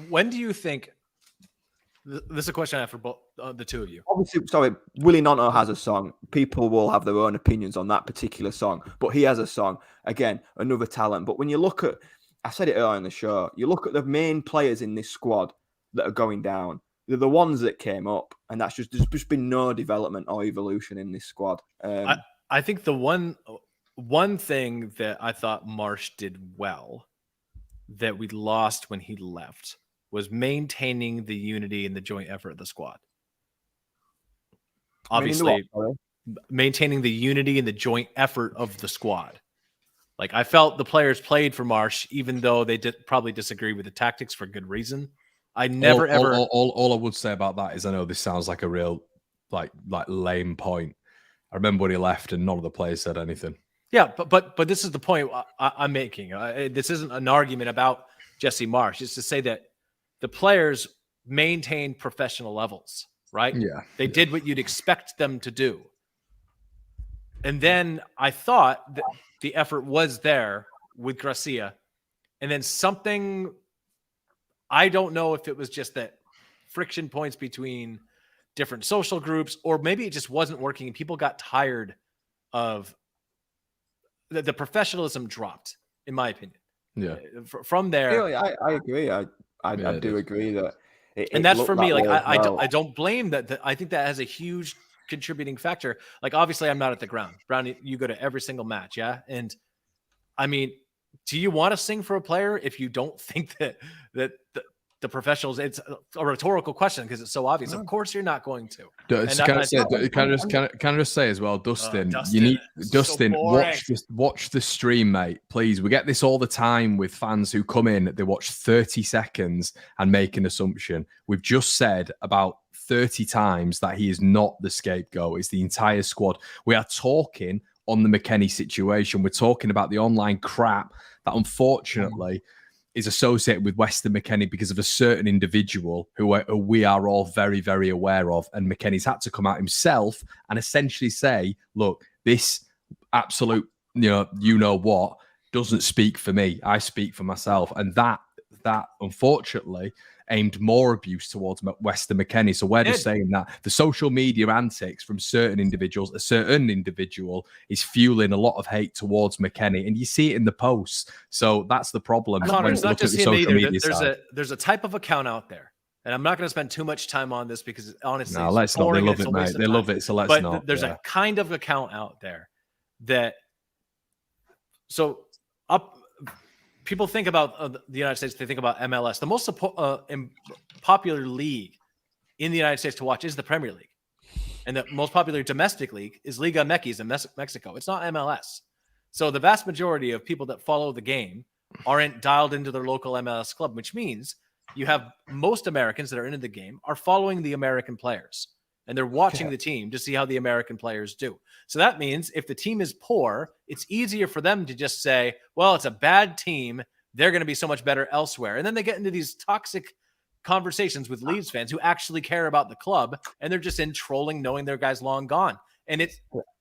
When do you think, this is a question I have for both the two of you. Obviously, sorry, Willie Gnonto has a song. People will have their own opinions on that particular song, but he has a song. Again, another talent. But when you look at, I said it earlier in the show, you look at the main players in this squad that are going down. They're the ones that came up, and there's just been no development or evolution in this squad. I think the one thing that I thought Marsh did well that we lost when he left was maintaining the unity and the joint effort of the squad. Obviously, maintaining the unity and the joint effort of the squad. Like, I felt the players played for Marsh, even though they did probably disagree with the tactics for good reason. I never ever. All I would say about that is, I know this sounds like a real like lame point. I remember when he left, and none of the players said anything. Yeah, but this is the point I'm making. This isn't an argument about Jesse Marsh. It's to say that the players maintained professional levels, right? Yeah, they did what you'd expect them to do. And then I thought that the effort was there with Gracia, and then something. I don't know if it was just that friction points between different social groups, or maybe it just wasn't working and people got tired of the professionalism dropped, in my opinion. Yeah. From there. I agree. I do agree that. And that's for me. Like, I don't blame that. I think that has a huge contributing factor. Like, obviously I'm not at the ground. Brownie, you go to every single match. Yeah. And I mean, do you want to sing for a player if you don't think that the professionals? It's a rhetorical question because it's so obvious. Of course, you're not going to. Can I just say as well, Dustin? You need Dustin. Watch the stream, mate. Please. We get this all the time with fans who come in. They watch 30 seconds and make an assumption. We've just said about 30 times that he is not the scapegoat. It's the entire squad. We are talking on the McKennie situation. We're talking about the online crap that unfortunately is associated with Weston McKennie because of a certain individual who we are all very, very aware of. And McKennie's had to come out himself and essentially say, look, this absolute, you know what, doesn't speak for me. I speak for myself. And that unfortunately aimed more abuse towards Weston McKennie. So we're just saying that the social media antics from certain individuals, a certain individual is fueling a lot of hate towards McKennie, and you see it in the posts. So that's the problem. Connor, it's not just him either. There's Side. a type of account out there, and I'm not going to spend too much time on this because honestly, no, let's not. They love it, mate. They love it, so let's not. But there's a kind of account out there that people think about the United States. They think about MLS. The most popular league in the United States to watch is the Premier League, and the most popular domestic league is Liga MX in Mexico. It's not MLS. So the vast majority of people that follow the game aren't dialed into their local MLS club, which means you have most Americans that are into the game are following the American players, and they're watching the team to see how the American players do. So that means if the team is poor, it's easier for them to just say, well, it's a bad team. They're going to be so much better elsewhere. And then they get into these toxic conversations with Leeds fans who actually care about the club, and they're just in trolling knowing their guy's long gone. And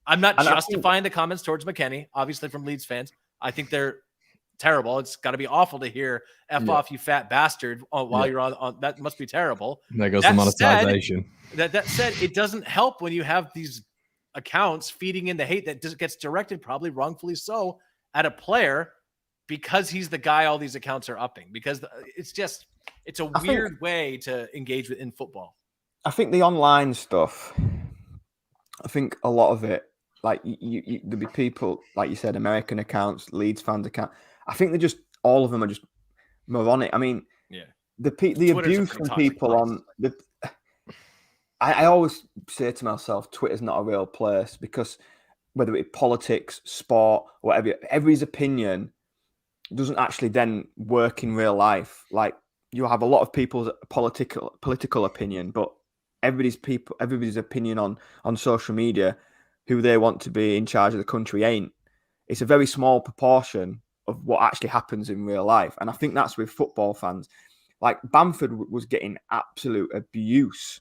I'm not justifying the comments towards McKennie, obviously from Leeds fans. I think they're terrible. It's got to be awful to hear F off, you fat bastard, while you're on. That must be terrible. And there goes the monetization. That said, it doesn't help when you have these accounts feeding in the hate that just gets directed, probably wrongfully so, at a player because he's the guy all these accounts are upping. Because it's a weird way to engage with in football. I think the online stuff, I think a lot of it, like there'll be people, like you said, American accounts, Leeds fans account. I think they're just, all of them are just moronic. I mean, the Twitter's abuse from people on the. I always say to myself, Twitter's not a real place, because whether it's politics, sport, whatever, everybody's opinion doesn't actually then work in real life. Like, you have a lot of people's political opinion, but everybody's opinion on social media, who they want to be in charge of the country, ain't. It's a very small proportion of what actually happens in real life. And I think that's with football fans. Like, Bamford was getting absolute abuse.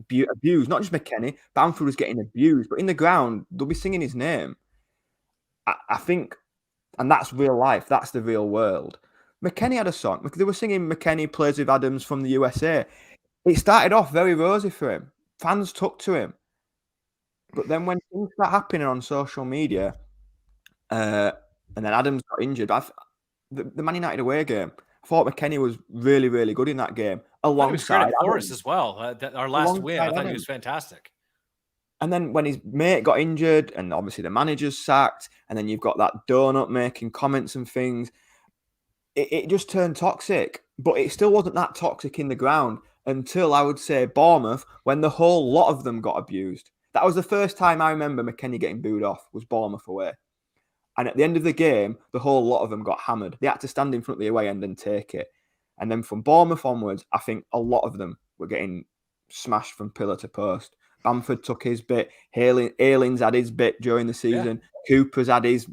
Abused, not just McKennie. Bamford was getting abused, but in the ground, they'll be singing his name. I think, and that's real life. That's the real world. McKennie had a song. They were singing McKennie plays with Adams from the USA. It started off very rosy for him. Fans took to him. But then when things start happening on social media, and then Adams got injured, the Man United away game, I thought McKennie was really, really good in that game. Alongside Forrest as well. Our last win, I thought he was fantastic. And then when his mate got injured, and obviously the manager's sacked, and then you've got that donut making comments and things, it just turned toxic. But it still wasn't that toxic in the ground until, I would say, Bournemouth, when the whole lot of them got abused. That was the first time I remember McKennie getting booed off, was Bournemouth away. And at the end of the game, the whole lot of them got hammered. They had to stand in front of the away end and take it. And then from Bournemouth onwards, I think a lot of them were getting smashed from pillar to post. Bamford took his bit. Ayling's had his bit during the season. Yeah. Cooper's had his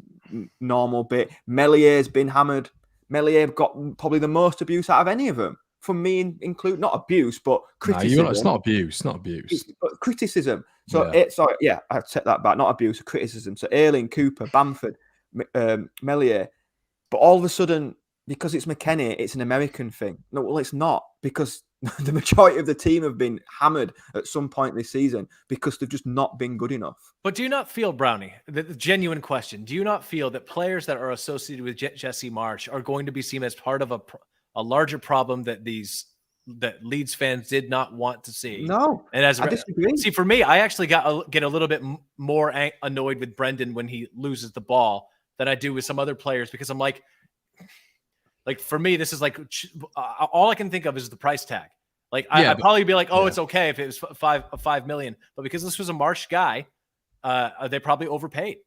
normal bit. Mellier's been hammered. Mellier got probably the most abuse out of any of them. From me, include not abuse, but criticism. No, it's not abuse. Not abuse. But criticism. So, I take that back. Not abuse, criticism. So, Ayling, Cooper, Bamford, Mellier. But all of a sudden, because it's McKennie, it's an American thing. No, well, it's not, because the majority of the team have been hammered at some point this season because they've just not been good enough. But do you not feel, Brownie, the genuine question, do you not feel that players that are associated with Jesse Marsch are going to be seen as part of a larger problem that Leeds fans did not want to see? No, and I disagree. See, for me, I actually get a little bit more annoyed with Brendan when he loses the ball than I do with some other players, because I'm like for me, this is like all I can think of is the price tag. Like, I'd probably be like, it's okay if it was $5 million, but because this was a Marsch guy, they probably overpaid.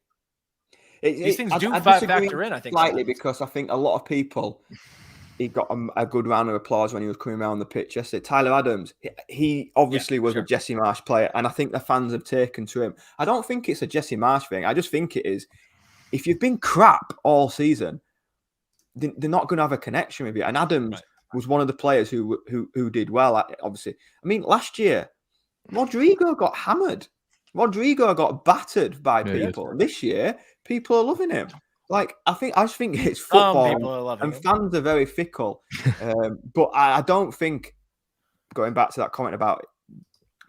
These things do factor in, I think, slightly, because I think a lot of people. He got a good round of applause when he was coming around the pitch yesterday. Tyler Adams, he obviously was a Jesse Marsch player, and I think the fans have taken to him. I don't think it's a Jesse Marsch thing. I just think it is, if you've been crap all season, they're not going to have a connection with you. And Adams was one of the players who did well, obviously. I mean, last year, Rodrigo got hammered. Rodrigo got battered by people. And this year, people are loving him. Like, I just think it's football, and fans are very fickle. But I don't think going back to that comment about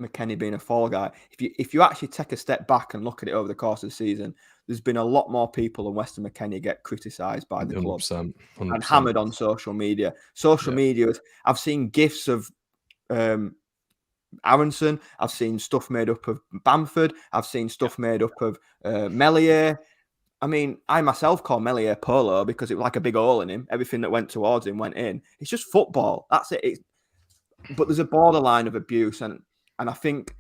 McKennie being a fall guy, if you actually take a step back and look at it over the course of the season, there's been a lot more people than Weston McKennie get criticised by the 100%, club 100%. and hammered on social media. Social media, I've seen gifs of Aronson, I've seen stuff made up of Bamford, I've seen stuff made up of Melier. I mean, I myself call Melier Polo because it was like a big hole in him. Everything that went towards him went in. It's just football. That's it. But there's a borderline of abuse, and I think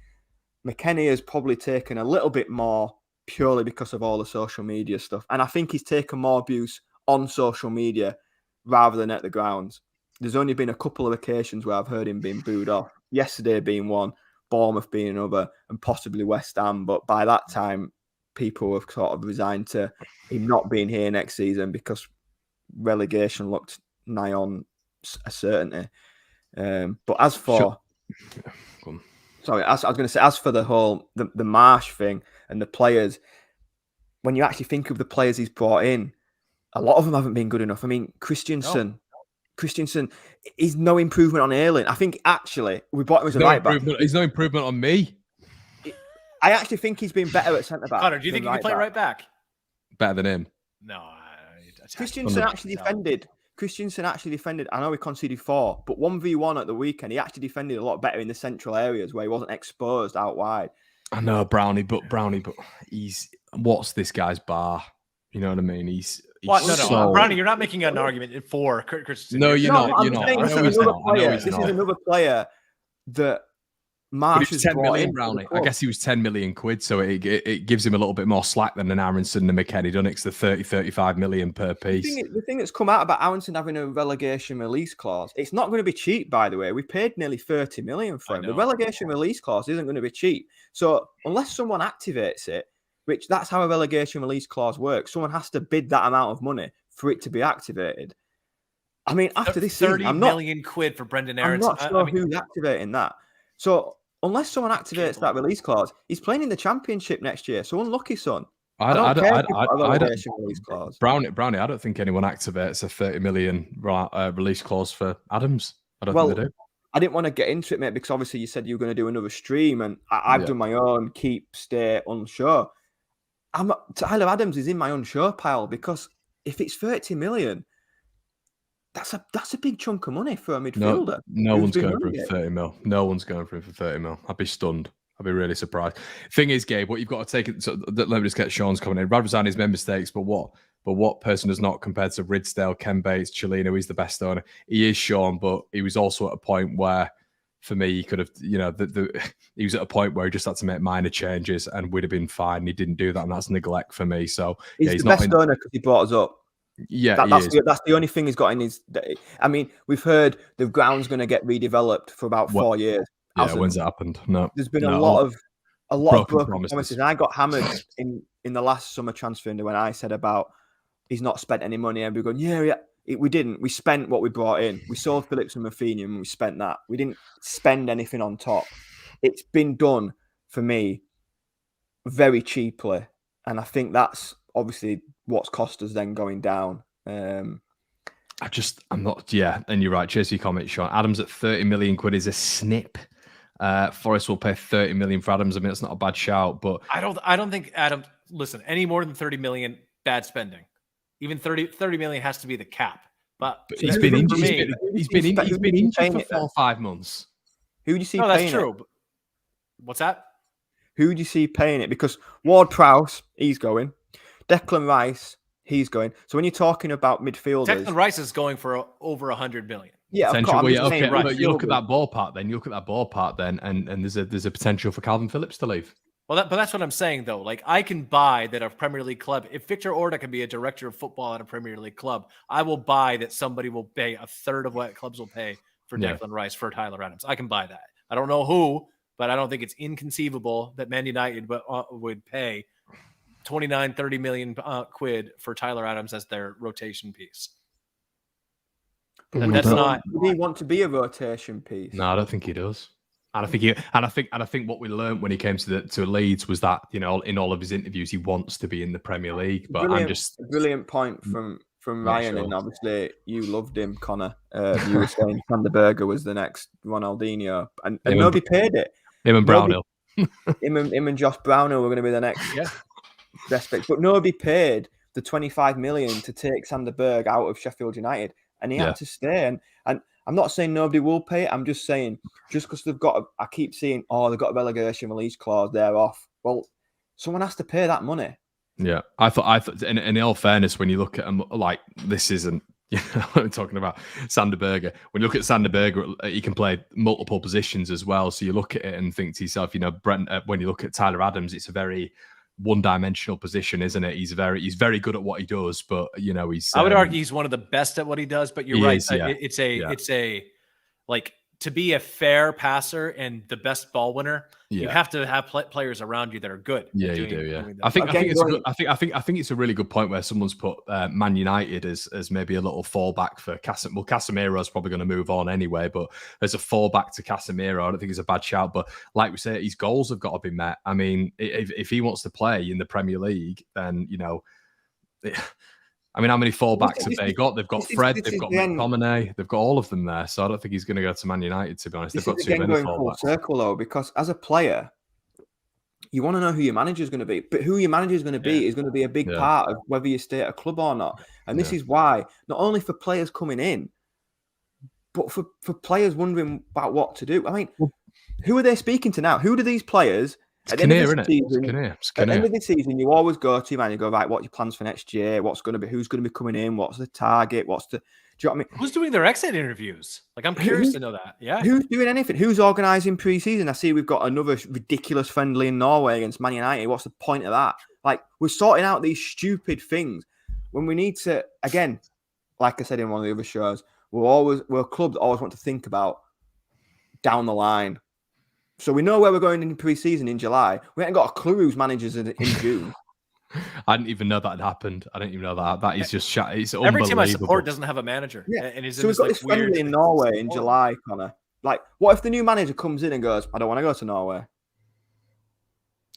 McKennie has probably taken a little bit more purely because of all the social media stuff. And I think he's taken more abuse on social media rather than at the grounds. There's only been a couple of occasions where I've heard him being booed off. Yesterday being one, Bournemouth being another, and possibly West Ham. But by that time, people have sort of resigned to him not being here next season because relegation looked nigh on a certainty. But as for... Sorry, I was going to say, as for the whole, the Marsh thing and the players, when you actually think of the players he's brought in, a lot of them haven't been good enough. I mean, Christensen is no improvement on Ayling. I think actually we bought him as a right back. He's no improvement on me. I actually think he's been better at centre back. Connor, do you think he can play right back? Better than him? No. Christensen actually defended. I know he conceded 4, but 1v1 at the weekend, he actually defended a lot better in the central areas where he wasn't exposed out wide. I know Brownie, but what's this guy's bar? You know what I mean? He's no. Brownie, you're not making an argument for Christensen. No, you're not. You're not. This is another player that Marsh has 10 million, Brownie. I guess he was 10 million quid, so it gives him a little bit more slack than an Aronson and McKennie, doesn't it? It's the 35 million per piece. The thing that's come out about Aronson having a relegation release clause, it's not going to be cheap, by the way. We paid nearly 30 million for him. The relegation release clause isn't going to be cheap. So unless someone activates it, which that's how a relegation release clause works, someone has to bid that amount of money for it to be activated. I mean, after this season, 30 million quid for Brendan Aronson. I'm not sure who's activating that. So unless someone activates that release clause, he's playing in the Championship next year. So unlucky, son. I don't release clause. Brownie, I don't think anyone activates a 30 million release clause for Adams. I don't think they do. I didn't want to get into it, mate, because obviously you said you were going to do another stream, and I've done my own keep, stay, unsure. Tyler Adams is in my unsure pile because if it's 30 million, that's a big chunk of money for a midfielder. No one's going for him for 30 mil. No one's going for him for 30 mil. I'd be stunned. I'd be really surprised. Thing is, Gabe, what you've got to take it. So let me just get Sean's comment in. Radrazani's made mistakes, but what person has not compared to Ridsdale, Ken Bates, Chelino? He's the best owner. He is Sean, but he was also at a point where, for me, he could have, he was at a point where he just had to make minor changes and would have been fine. He didn't do that, and that's neglect for me. So he's the best owner because he brought us up. Yeah, that's the only thing he's got in his. I mean, we've heard the ground's going to get redeveloped for about 4 years. Yeah, when's it happened? No, there's been a lot of broken promises. And I got hammered in the last summer transfer window when I said about he's not spent any money, and we're going, we didn't. We spent what we brought in. We sold Phillips and Rafinha, and we spent that. We didn't spend anything on top. It's been done for me very cheaply, and I think that's obviously what's cost us then going down. I'm not. Yeah, and you're right. Cheers for your comment, Sean. Adams at 30 million quid is a snip. Forest will pay 30 million for Adams. I mean, it's not a bad shout, but I don't think Adams. Listen, any more than 30 million, bad spending. Even 30 million has to be the cap. But he's been injured. He's been injured for 4 or 5 months. Who do you see? No, paying that's true. It? What's that? Who do you see paying it? Because Ward-Prowse, he's going. Declan Rice, he's going. So when you're talking about midfielders, Declan Rice is going for over 100 million. Yeah, of course. But you look at that ballpark then. And there's a potential for Calvin Phillips to leave. Well, but that's what I'm saying, though. Like, I can buy that a Premier League club, if Victor Orta can be a director of football at a Premier League club, I will buy that somebody will pay a third of what clubs will pay for Declan Rice, for Tyler Adams. I can buy that. I don't know who, but I don't think it's inconceivable that Man United would pay 30 million quid for Tyler Adams as their rotation piece. And that's not. Does he want to be a rotation piece? No, I don't think he does. And I think what we learned when he came to Leeds was that, in all of his interviews, he wants to be in the Premier League. But brilliant point from from Yeah, Ryan, sure. and obviously you loved him, Connor. You were saying Sander Berger was the next Ronaldinho, and nobody paid it. Him and Brownie. Him and Josh Brownie were going to be the next best picks, but nobody paid the 25 million to take Sander Berg out of Sheffield United, and he had to stay. And I'm not saying nobody will pay it. I'm just saying, just because they've got, I keep seeing, they've got a relegation release clause, they're off. Well, someone has to pay that money. Yeah, I thought, in all fairness, when you look at them, like, this isn't, I'm talking about Sander Berger. When you look at Sander Berger, he can play multiple positions as well. So you look at it and think to yourself, Brent, when you look at Tyler Adams, it's a very one-dimensional position, isn't it? He's very good at what he does, but he's. I would argue he's one of the best at what he does. But you're right. It's a like, to be a fair passer and the best ball winner, you have to have players around you that are good. Yeah, you do. Yeah, I think it's a really good point where someone's put Man United as maybe a little fallback for Casemiro. Well, Casemiro's probably going to move on anyway, but as a fallback to Casemiro, I don't think it's a bad shout. But like we say, his goals have got to be met. I mean, if he wants to play in the Premier League, then I mean, how many fallbacks have they got? They've got Fred, they've got McTominay, they've got all of them there. So I don't think he's going to go to Man United, to be honest. They've got too many fallbacks. Full circle, though, because as a player, you want to know who your manager is going to be. But who your manager is going to be is going to be a big part of whether you stay at a club or not. And this is why, not only for players coming in, but for players wondering about what to do. I mean, who are they speaking to now? Who do these players... At the end of the season, you always go to, man, you go, right, what are your plans for next year? Who's going to be coming in? What's the target? Do you know what I mean? Who's doing their exit interviews? Like, I'm curious to know that. Yeah. Who's doing anything? Who's organising pre-season? I see we've got another ridiculous friendly in Norway against Man United. What's the point of that? Like, we're sorting out these stupid things when we need to, again, like I said in one of the other shows, we're a club that always want to think about down the line. So we know where we're going in pre-season in July. We haven't got a clue who's managers in June. I didn't even know that had happened. I didn't even know that. That is just it's every team I support doesn't have a manager. Yeah. And so we've got this friendly in Norway in July, Connor. Like, what if the new manager comes in and goes, I don't want to go to Norway?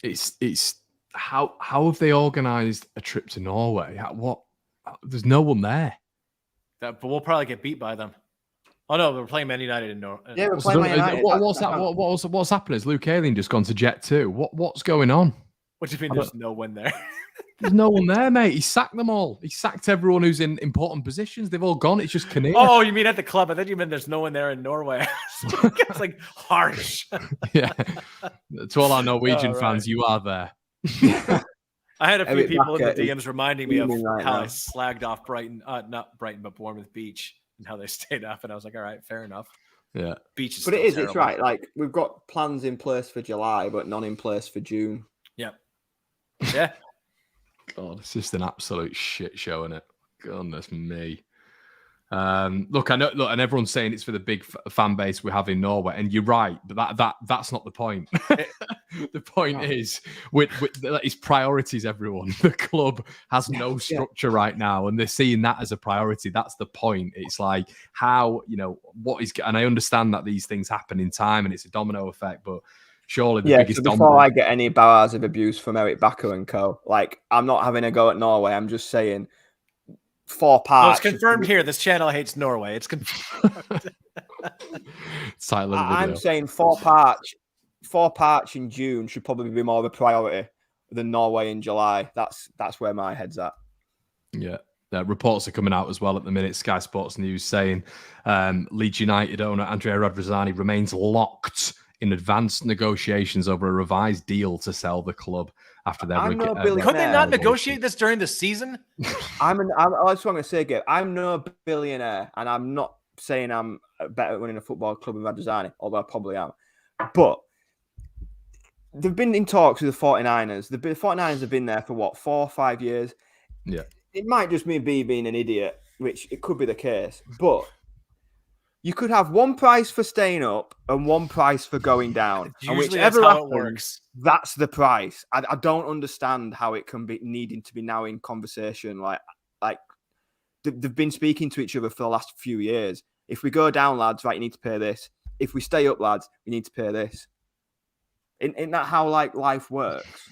It's how have they organised a trip to Norway? There's no one there. But we'll probably get beat by them. Oh no, we're playing Man United in Norway. Yeah, we're playing Man United. What's happened? Has Luke Ayling just gone to Jet 2? What's going on? What do you mean there's no one there? There's no one there, mate. He sacked them all. He sacked everyone who's in important positions. They've all gone. It's just Kinnear. Oh, you mean at the club? I thought you meant there's no one there in Norway. It's like harsh. Yeah. To all our Norwegian fans, you are there. I had a few people in the DMs reminding me of how I slagged off Brighton, not Brighton, but Bournemouth Beach. And how they stayed up, and I was like, all right, fair enough. Yeah. Beach is but it's right. Like, we've got plans in place for July, but none in place for June. Yeah. Yeah. God, it's just an absolute shit show, isn't it? Goodness me. Look, and everyone's saying it's for the big fan base we have in Norway, and you're right, but that's not the point. The point is, with its priorities, everyone. The club has no structure right now, and they're seeing that as a priority. That's the point. It's like how, what is, and I understand that these things happen in time, and it's a domino effect, but surely the biggest. So before I get any bars of abuse from Eric Bakker and co, like, I'm not having a go at Norway. I'm just saying. 4 parts. It's confirmed here. This channel hates Norway. It's confirmed. I'm saying 4 parts in June should probably be more of a priority than Norway in July. That's where my head's at. Yeah. Reports are coming out as well at the minute. Sky Sports News saying Leeds United owner Andrea Radrizzani remains locked in advanced negotiations over a revised deal to sell the club after their. Could they not negotiate this during the season? I just want to say, Gabe, I'm no billionaire, and I'm not saying I'm better at running a football club than Radrizzani, although I probably am. But they've been in talks with the 49ers. The 49ers have been there for 4 or 5 years. Yeah. It might just be me being an idiot, which it could be the case, but you could have one price for staying up and one price for going down. And whichever how happens, it works. That's the price. I don't understand how it can be needing to be now in conversation. Like they've been speaking to each other for the last few years. If we go down, lads, right, you need to pay this. If we stay up, lads, we need to pay this. Isn't that how life works?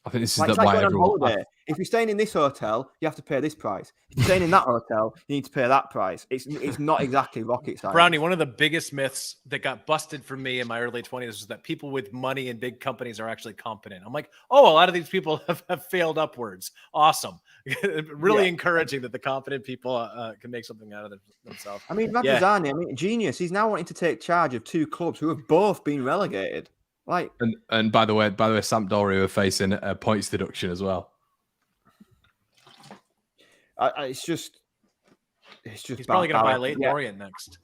I think this is Like, it's why like going on everyone. holiday. If you're staying in this hotel, you have to pay this price. If you're staying in that hotel, you need to pay that price. It's not exactly rocket science. Brownie, one of the biggest myths that got busted for me in my early 20s was that people with money and big companies are actually competent. I'm like, oh, a lot of these people have failed upwards. Awesome. Really encouraging that the competent people can make something out of themselves. I mean, Radrizzani, genius. He's now wanting to take charge of two clubs who have both been relegated. Like, and by the way, Sampdoria are facing a points deduction as well. It's just. He's probably going to buy Leighton Orient next.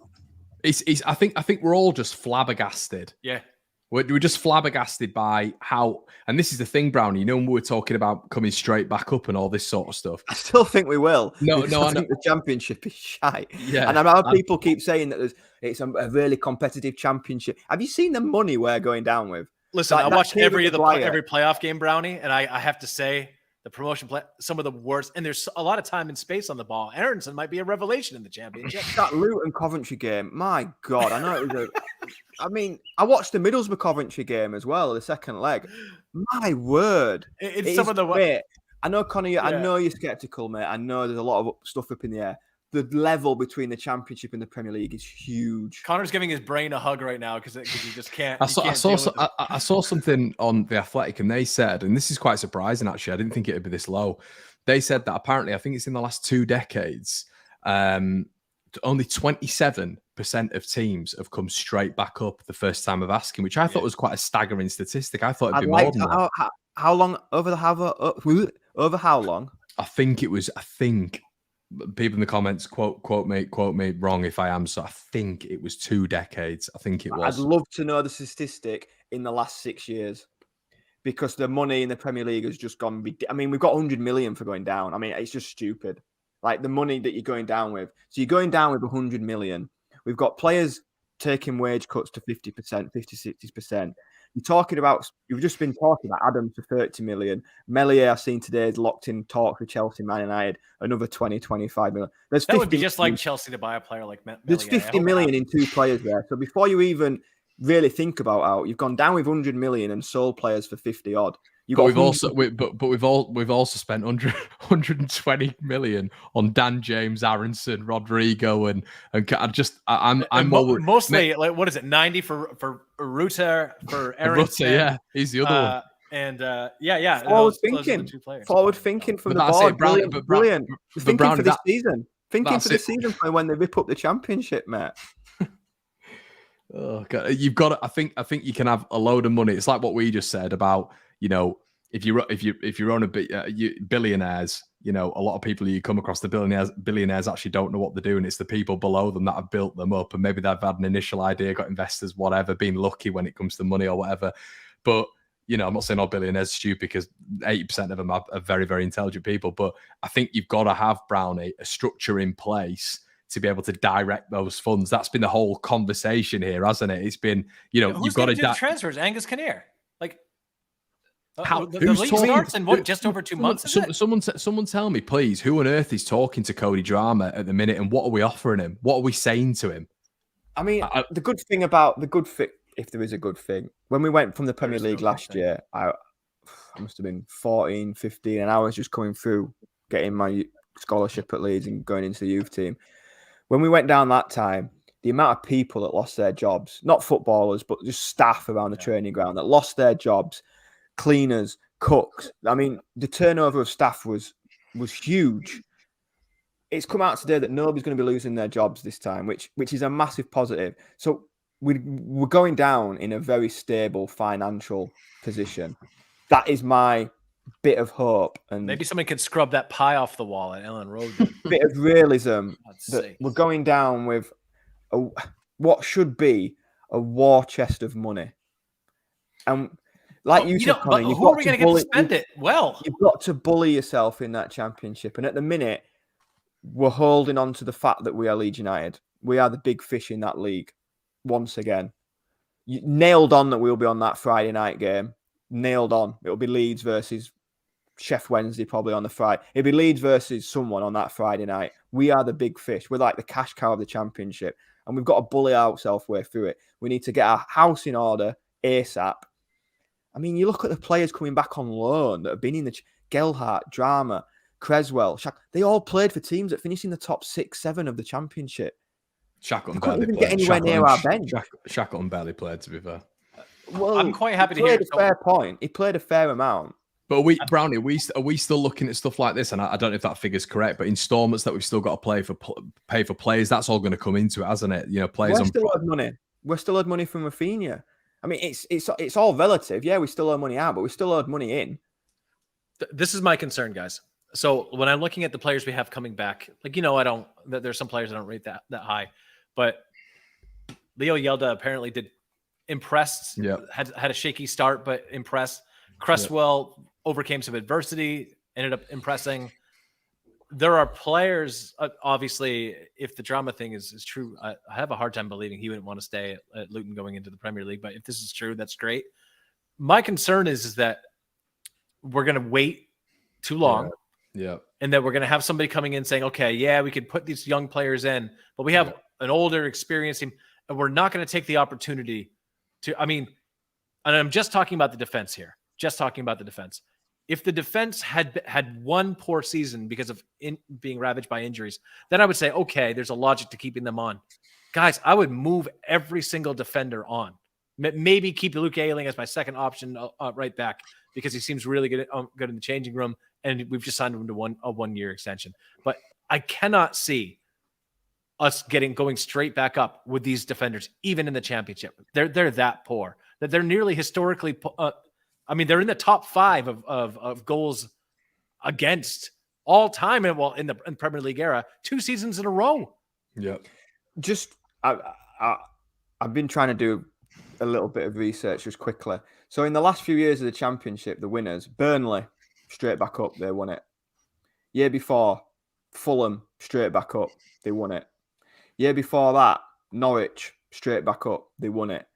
I think we're all just flabbergasted. Yeah. We're just flabbergasted by how, and this is the thing, Brownie. You know, when we were talking about coming straight back up and all this sort of stuff. I still think we will. No, I think the championship is shite. Yeah, and I know people keep saying that it's a really competitive championship. Have you seen the money we're going down with? Listen, I watched every playoff game, Brownie, and I have to say the promotion play, some of the worst, and there's a lot of time and space on the ball. Aronson might be a revelation in the championship. That Luton Coventry game, my God, I know it was I watched the Middlesbrough Coventry game as well, the second leg. My word. It's some of the way. I know, Connor, I know you're skeptical, mate. I know there's a lot of stuff up in the air. The level between the Championship and the Premier League is huge. Connor's giving his brain a hug right now because he just can't. I saw something on The Athletic, and they said, and this is quite surprising actually, I didn't think it would be this low. They said that apparently, I think it's in the last 2 decades, only 27% of teams have come straight back up the first time of asking, which I thought was quite a staggering statistic. I thought it'd be more than that. How long over how long? I think people in the comments quote me wrong if I am. So I think it was 2 decades. I think it was. I'd love to know the statistic in the last 6 years, because the money in the Premier League has just gone. We've got 100 million for going down. It's just stupid. Like the money that you're going down with. So you're going down with 100 million. We've got players taking wage cuts to 50%, 50, 60%. You've just been talking about Adams for 30 million. Melier, I've seen today, is locked in talk with Chelsea, Man United, another 20, 25 million. That would be just like Chelsea to buy a player like Melier. There's 50 million in 2 players there. So before you even really think about how you've gone down with 100 million and sold players for 50 odd. We've also spent 120 million on Dan James, Aronson, Rodrigo, and I'm mostly like, what is it, 90 for Ruta, for Aronson? Yeah, he's the other one. And forward thinking from the board. Brilliant. Thinking for this season. Thinking for the season for when they rip up the championship, mate. Oh God, you've got to, I think you can have a load of money. It's like what we just said about, if you own billionaires, a lot of people you come across, the billionaires actually don't know what they're doing. It's the people below them that have built them up, and maybe they've had an initial idea, got investors, whatever, been lucky when it comes to money or whatever. But I'm not saying all billionaires are stupid, because 80% of them are very, very intelligent people. But I think you've got to have, Brownie, a structure in place to be able to direct those funds. That's been the whole conversation here, hasn't it? It's been, you've got to do the transfers. Angus Kinnear, like, how the league starts in just over 2 months. Someone tell me, please, who on earth is talking to Cody Drama at the minute, and what are we offering him? What are we saying to him? The good thing, if there is a good thing, when we went from the Premier League last year, I must have been 14, 15, and I was just coming through, getting my scholarship at Leeds and going into the youth team. When we went down that time, the amount of people that lost their jobs, not footballers, but just staff around the training ground that lost their jobs, cleaners, cooks. The turnover of staff was huge. It's come out today that nobody's going to be losing their jobs this time, which is a massive positive. So we're going down in a very stable financial position. That is my bit of hope, and maybe somebody could scrub that pie off the wall at Ellen Road. Bit of realism that we're going down with what should be a war chest of money. And like you said, Connie, who are we going to get to spend it? Well, you've got to bully yourself in that championship, and at the minute, we're holding on to the fact that we are Leeds United. We are the big fish in that league once again. You nailed on that we'll be on that Friday night game. Nailed on. It'll be Leeds versus Chef Wednesday probably on the Friday. It'll be Leeds versus someone on that Friday night. We are the big fish. We're like the cash cow of the championship, and we've got to bully ourselves way through it. We need to get our house in order ASAP, I mean, you look at the players coming back on loan that have been in the Gelhardt, Drama, Creswell, Shaq. They all played for teams that finished in the top 6, 7 of the championship. Shackleton They couldn't barely even played. get anywhere near our bench. Shackleton barely played, to be fair. Well, I'm quite happy to he hear. played a fair point. He played a fair amount. But Brownie, are we still looking at stuff like this? And I don't know if that figure's correct, but installments that we've still got to pay for players, that's all going to come into it, hasn't it? You know, players We're still owed money. We're still owed money from Rafinha. I mean, it's all relative. Yeah, we still owe money out, but we still owed money in. This is my concern, guys. So when I'm looking at the players we have coming back, like, there's some players I don't rate that high, but Leo Yelda apparently impressed. Yeah, had a shaky start, but impressed. Cresswell overcame some adversity, ended up impressing. There are players, obviously, if the drama thing is true, I have a hard time believing he wouldn't want to stay at Luton going into the Premier League. But if this is true, that's great. My concern is that we're going to wait too long. Yeah. And that we're going to have somebody coming in saying, okay, yeah, we could put these young players in, but we have an older, experienced team, and we're not going to take the opportunity to, and I'm just talking about the defense here. Just talking about the defense. If the defense had one poor season because of being ravaged by injuries, then I would say, okay, there's a logic to keeping them on. Guys, I would move every single defender on. Maybe keep Luke Ayling as my second option right back because he seems really good in the changing room, and we've just signed him to a 1-year extension. But I cannot see us going straight back up with these defenders, even in the championship. They're that poor that they're nearly historically. They're in the top 5 of goals against all time, and in the Premier League era, 2 seasons in a row. Yeah. Just I've been trying to do a little bit of research just quickly. So in the last few years of the championship, the winners, Burnley, straight back up, they won it. Year before, Fulham, straight back up, they won it. Year before that, Norwich, straight back up, they won it.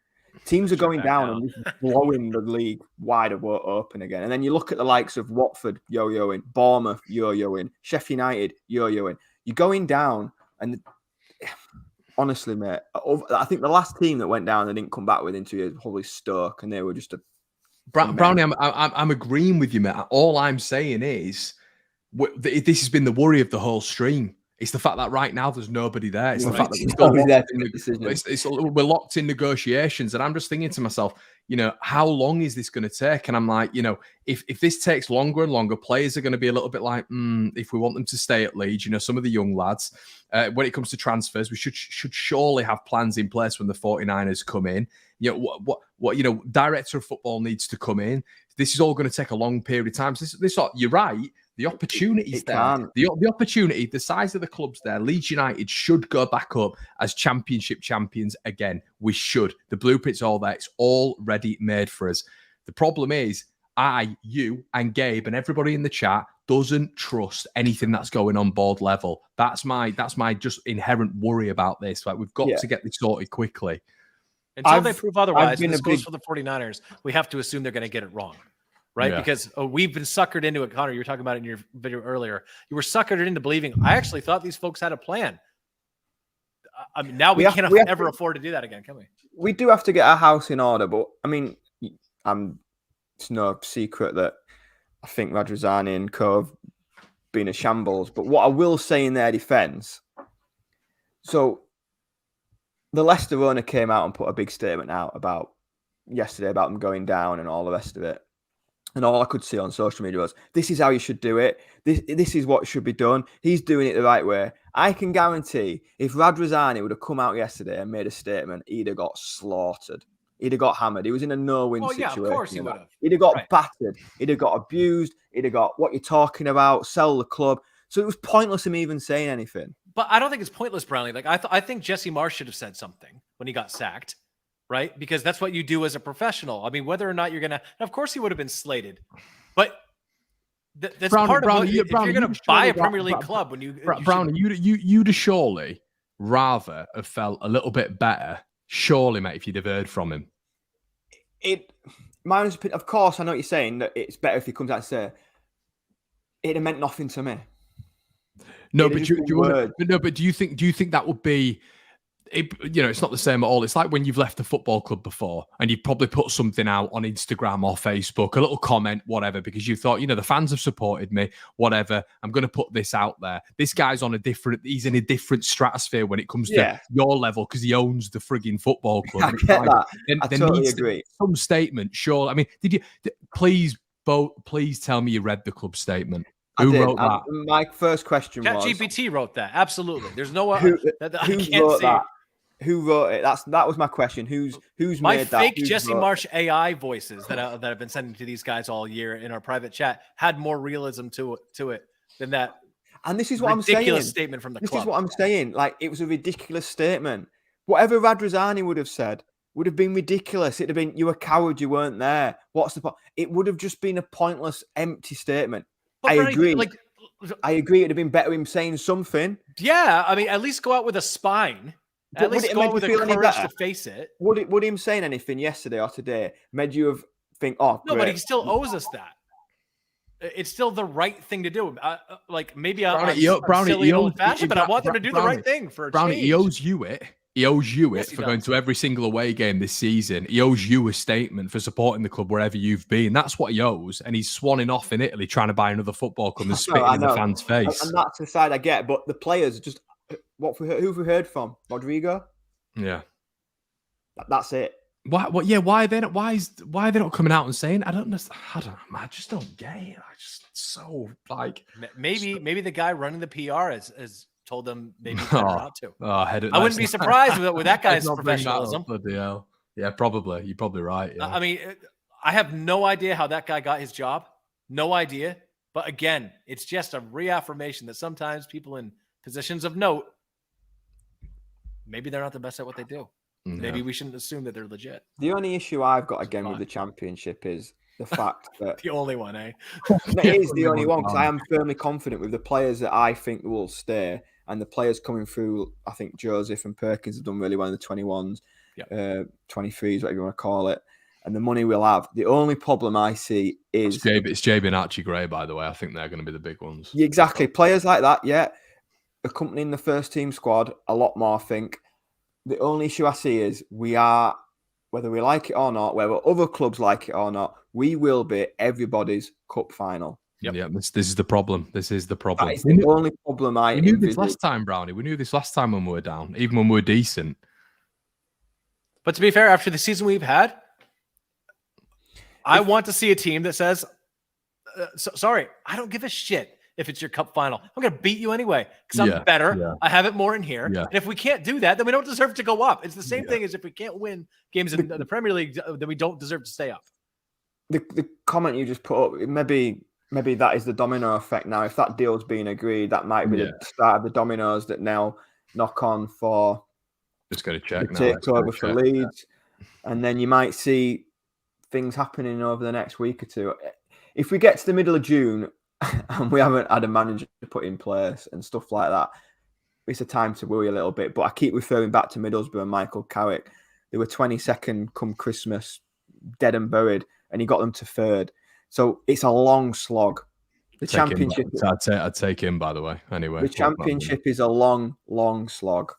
Teams are going down and blowing the league wide open again. And then you look at the likes of Watford yo-yoing, Bournemouth yo-yoing, Sheffield United yo-yoing. You're going down, and honestly, mate, I think the last team that went down and didn't come back within 2 years was probably Stoke, and they were just a Brownie. I'm agreeing with you, mate. All I'm saying is this has been the worry of the whole stream. It's the fact that right now there's nobody there. It's the fact that we're locked in negotiations, and I'm just thinking to myself, how long is this going to take? And I'm like, if this takes longer and longer, players are going to be a little bit like, if we want them to stay at Leeds, some of the young lads. When it comes to transfers, we should surely have plans in place when the 49ers come in. What director of football needs to come in. This is all going to take a long period of time. So you're right. The opportunity's there. The opportunity, the size of the club's there. Leeds United should go back up as championship champions again. We should. The blueprint's all there. It's all ready made for us. The problem is, you, and Gabe and everybody in the chat doesn't trust anything that's going on board level. That's my just inherent worry about this. Like, we've got to get this sorted quickly. Until they prove otherwise, this goes for the 49ers. We have to assume they're going to get it wrong. Right? Yeah. Because we've been suckered into it. Connor, you were talking about it in your video earlier. You were suckered into believing, I actually thought these folks had a plan. Now we can't ever afford to do that again, can we? We do have to get our house in order, but it's no secret that I think Radrizzani and co have been a shambles. But what I will say in their defence, so the Leicester owner came out and put a big statement out yesterday about them going down and all the rest of it. And all I could see on social media was, this is how you should do it. This is what should be done. He's doing it the right way. I can guarantee if Radrizzani would have come out yesterday and made a statement, he'd have got slaughtered. He'd have got hammered. He was in a no-win situation. Yeah, of course he would have. He'd have got battered. He'd have got abused. He'd have got, what you're talking about, sell the club. So it was pointless him even saying anything. But I don't think it's pointless, Brownie. Like, I think Jesse Marsh should have said something when he got sacked. Right? Because that's what you do as a professional. Whether or not you're going to... Of course he would have been slated. But that's part of what... If you're going to buy a Premier League club... Brownie, you'd have surely rather have felt a little bit better, surely, mate, if you'd have heard from him. Of course, I know what you're saying, that it's better if he comes out and say, it'd have meant nothing to me. No, but do you think that would be... it's not the same at all. It's like when you've left the football club before and you've probably put something out on Instagram or Facebook, a little comment, whatever, because you thought, the fans have supported me, whatever. I'm going to put this out there. This guy's he's in a different stratosphere when it comes to your level because he owns the frigging football club. I get that. I totally agree. Some statement, sure. I mean, please tell me you read the club statement. Who wrote that? My first question was... ChatGPT wrote that. Absolutely. There's no one who wrote that. Who wrote it? That was my question. Who's my made that? My fake Jesse Marsh AI voices that I've been sending to these guys all year in our private chat had more realism to it than that. And this is what I'm saying. Ridiculous statement from the club. This is what I'm saying. Like, it was a ridiculous statement. Whatever Radrazani would have said would have been ridiculous. It'd have been, "You a coward. You weren't there. What's the point?" It would have just been a pointless, empty statement. But I agree. I agree. It'd have been better him saying something. Yeah, I mean, at least go out with a spine. At least go out with the courage to face it. Would him saying anything yesterday or today made you think, "Oh, no," great. But he still owes us that. It's still the right thing to do. Maybe I'm silly and old-fashioned, but I want them to do the right thing for a Brownie, change. he owes you it. He owes you Yes, it for going to every single away game this season. He owes you a statement for supporting the club wherever you've been. That's what he owes. And he's swanning off in Italy trying to buy another football club and spitting in the fans' face. And that's the side I get. But the players just... Who've we heard from? Rodrigo? Yeah. That's it. Why are they not coming out and saying? I don't know. I just don't get it. Maybe the guy running the PR has told them maybe not to. I wouldn't be surprised with that guy's professionalism. Yeah, probably. You're probably right. Yeah. I mean, I have no idea how that guy got his job. No idea. But again, it's just a reaffirmation that sometimes people in positions of note, maybe they're not the best at what they do. Yeah. Maybe we shouldn't assume that they're legit. The only issue I've got again with the championship is the fact that the only one, eh? It is the only one because I am firmly confident with the players that I think will stay and the players coming through. I think Joseph and Perkins have done really well in the 21s, 23s, whatever you want to call it, and the money we'll have. The only problem I see is it's JB and Archie Gray, by the way. I think they're going to be the big ones. Yeah, exactly. Players like that, accompanying the first team squad a lot more, I think. The only issue I see is we are, whether we like it or not, whether other clubs like it or not, we will be everybody's cup final. Yep. Yeah, this is the problem. This is the problem. It's the only problem we knew this last time, Brownie. We knew this last time when we were down, even when we were decent. But to be fair, after the season we've had, I want to see a team that says, sorry, I don't give a shit if it's your cup final. I'm going to beat you anyway because I'm better. Yeah. I have it more in here. Yeah. And if we can't do that, then we don't deserve to go up. It's the same thing as if we can't win games in the Premier League, then we don't deserve to stay up. The comment you just put up, maybe that is the domino effect now. If that deal's been agreed, that might be the start of the dominoes that now knock on for just going to check the takeover for Leeds. And then you might see things happening over the next week or two. If we get to the middle of June and we haven't had a manager to put in place and stuff like that, it's a time to worry a little bit. But I keep referring back to Middlesbrough and Michael Carrick. They were 22nd come Christmas, dead and buried, and he got them to third. So it's a long slog. The championship... I'd take him, by the way. Anyway, the championship is a long, long slog.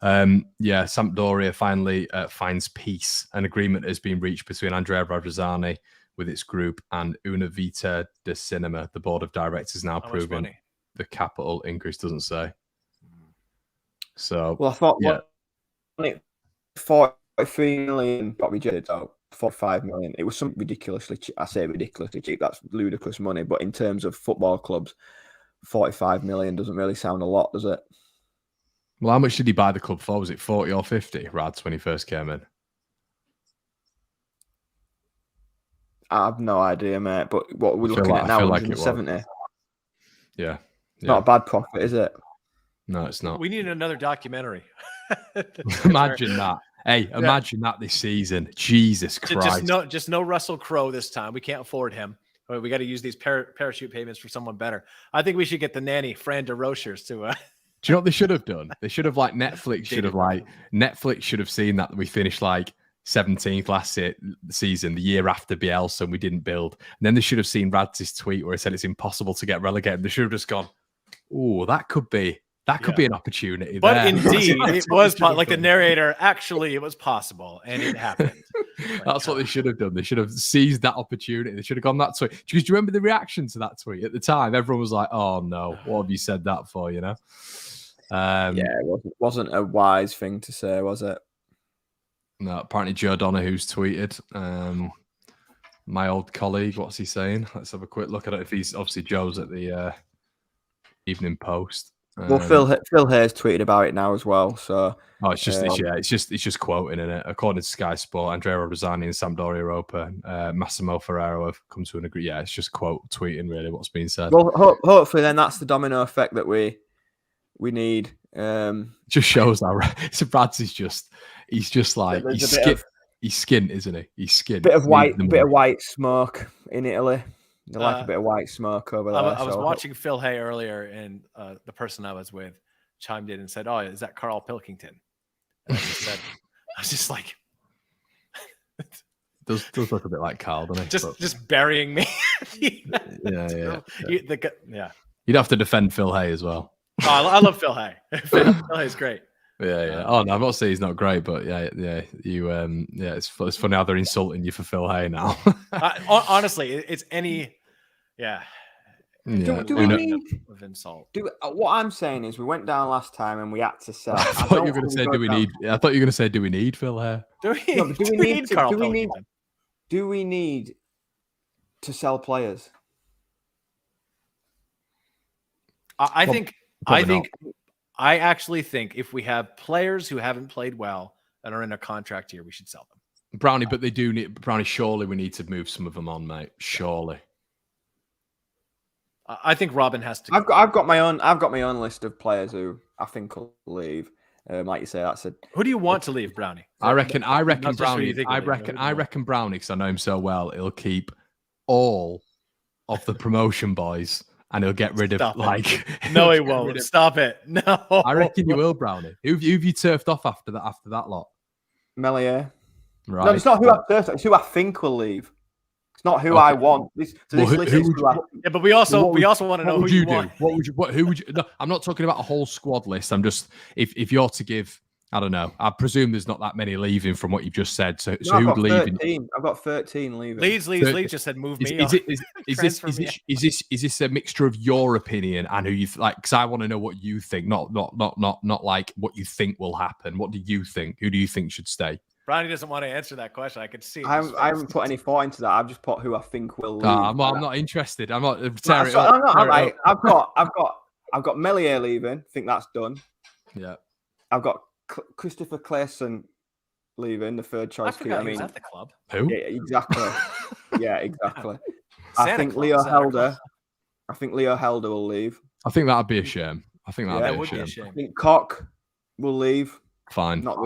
Sampdoria finally finds peace. An agreement has been reached between Andrea Radrazani with its group and Una Vita de Cinema. The board of directors now proving the capital increase doesn't say. So, well, I thought 43 million got rejected. So 45 million. It was something ridiculously cheap. I say ridiculously cheap. That's ludicrous money. But in terms of football clubs, 45 million doesn't really sound a lot, does it? Well, how much did he buy the club for? Was it 40 or 50, Rads, when he first came in? I have no idea, mate. But what we're looking at now, 170. Yeah. Not a bad profit, is it? No, it's not. We need another documentary. Imagine that. Hey, imagine that this season. Jesus Christ. Just no Russell Crowe this time. We can't afford him. We got to use these parachute payments for someone better. I think we should get the nanny, Fran de Rochers, to... Do you know what they should have done? They should have Netflix should have seen that we finished 17th last season, the year after Bielsa, and we didn't build. And then they should have seen Rad's tweet where he said it's impossible to get relegated. They should have just gone, "Oh, that could be That could be an opportunity. But there. indeed, That's it what was they should have like the done. narrator. Actually, it was possible, and it happened. That's what they should have done. They should have seized that opportunity. They should have gone that tweet. Because do you remember the reaction to that tweet at the time? Everyone was like, "Oh no, what have you said that for?" You know. Yeah, it wasn't a wise thing to say, was it? No, apparently Joe Donahue's tweeted. My old colleague, what's he saying? Let's have a quick look at it. If he's obviously Joe's at the Evening Post. Well, Phil Hayes tweeted about it now as well. So it's just quoting in it. According to Sky Sport, Andrea Rosani and Sampdoria Europa, Massimo Ferrero have come to an agreement. Yeah, it's just tweeting really what's being said. Well, hopefully then that's the domino effect that we need. Just shows how Brads is he's just like he's skint, isn't he? He's skint. Bit of white smoke in Italy. They like a bit of white smoke over there. I was watching Phil Hay earlier, and the person I was with chimed in and said, "Oh, is that Carl Pilkington?" And I was just like, does look a bit like Carl, doesn't he? Just burying me. Yeah. You'd have to defend Phil Hay as well. Oh, I love Phil Hay. Phil Hay's great. Yeah. Oh no, I'm not saying he's not great, but yeah. You, it's funny how they're insulting you for Phil Hay now. Honestly, it's any. Yeah. Do we need of insult? What I'm saying is, we went down last time and we had to sell. I thought you were going to say, do we need? I thought you were going to say, do we need Phil Hay? Do we need to sell players? I actually think if we have players who haven't played well and are in a contract here, we should sell them. Brownie, but they do need Brownie. Surely we need to move some of them on, mate. Surely. I think Robin has to. I've got my own list of players who I think will leave. Like you say, who do you want to leave, Brownie? I reckon Brownie. I reckon Brownie, because I know him so well. He'll keep all of the promotion boys, and he'll get rid of No, he won't. Stop it. No. I reckon you will, Brownie. Who've you turfed off after that lot? Melier. Right. No, it's not who I've turfed. It's who I think will leave. It's not who I want. But we also want to know who you want. Who would you? No, I'm not talking about a whole squad list. I'm just if you're to give, I don't know. I presume there's not that many leaving from what you've just said. So who'd leave? I've got 13 leaving. Leeds just said move me. Is this a mixture of your opinion and who you like? Because I want to know what you think, not like what you think will happen. What do you think? Who do you think should stay? Brownie doesn't want to answer that question. I could see. I haven't put any thought into that. I've just put who I think will leave. I'm not interested. I'm not. I've got Melier leaving. I think that's done. Yeah. I've got Christopher Clayson leaving, the third choice. He was at the club. Who? Yeah, exactly. I think Leo Helder will leave. I think that'd be a shame. I think that'd be a shame. I think Koch will leave. Fine. Not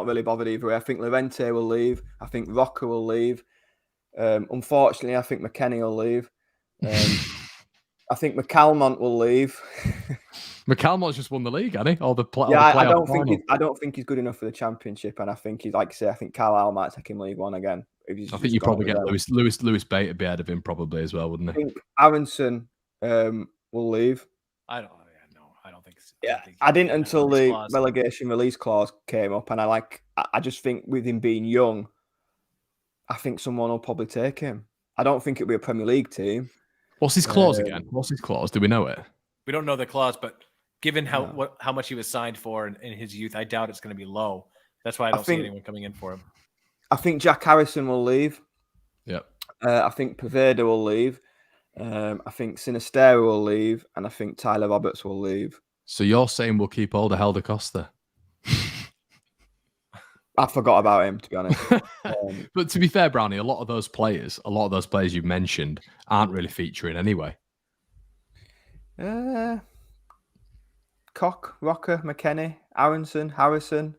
really bothered either way. I think Lorente will leave. I think Rocker will leave. Unfortunately, I think McKennie will leave. I think McCalmont will leave. McCalmont's just won the league, hasn't he? I don't think he's good enough for the championship, and I think he's, like I say, I think Carlisle might take him League One again. I think you probably get Lewis Bate would be ahead of him probably as well, wouldn't he? I think Aronson will leave. I don't think so. Yeah, I didn't until the relegation release clause came up, and I just think with him being young, I think someone will probably take him. I don't think it'll be a Premier League team. What's his clause again? What's his clause? Do we know it? We don't know the clause, but given how much he was signed for in his youth, I doubt it's going to be low. That's why I don't see anyone coming in for him. I think Jack Harrison will leave. Yep. I think Paveda will leave. I think Sinistera will leave, and I think Tyler Roberts will leave. So you're saying we'll keep Alder Helder Costa? I forgot about him, to be honest. But to be fair, Brownie, a lot of those players you've mentioned aren't really featuring anyway. Koch, Rocker, McKennie, Aronson, Harrison,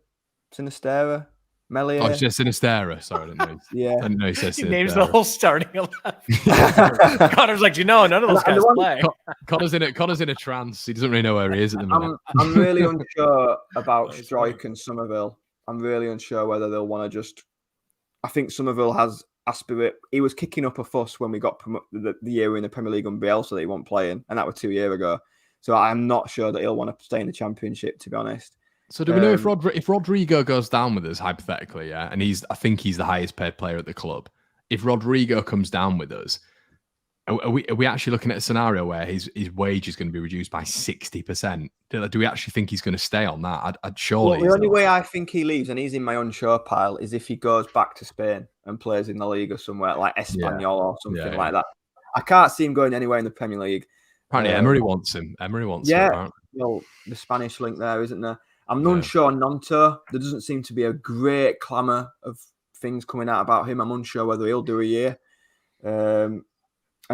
Sinistera, Melier. Oh, it's just Sinistera. Sorry, I didn't know. Yeah. I didn't know he said He names the whole starting 11. Connor's like, none of those guys play. Connor's in a trance. He doesn't really know where he is at the minute. I'm really unsure about Strike and Somerville. I'm really unsure whether they'll want to just... I think Somerville has aspirate. He was kicking up a fuss when we got the year in the Premier League on Bielsa that he wasn't playing, and that was 2 years ago. So I'm not sure that he'll want to stay in the Championship, to be honest. So do we know if Rodrigo goes down with us, hypothetically, yeah, and I think he's the highest paid player at the club. If Rodrigo comes down with us, are we actually looking at a scenario where his wage is going to be reduced by 60%? Do we actually think he's going to stay on that? I'd surely. Well, the only way I think he leaves, and he's in my unsure pile, is if he goes back to Spain and plays in the league or somewhere like Espanyol or something like that. I can't see him going anywhere in the Premier League. Apparently, Emery wants him. Emery wants him. Apparently. Well, the Spanish link there, isn't there? I'm unsure on Nonto. There doesn't seem to be a great clamour of things coming out about him. I'm unsure whether he'll do a year. And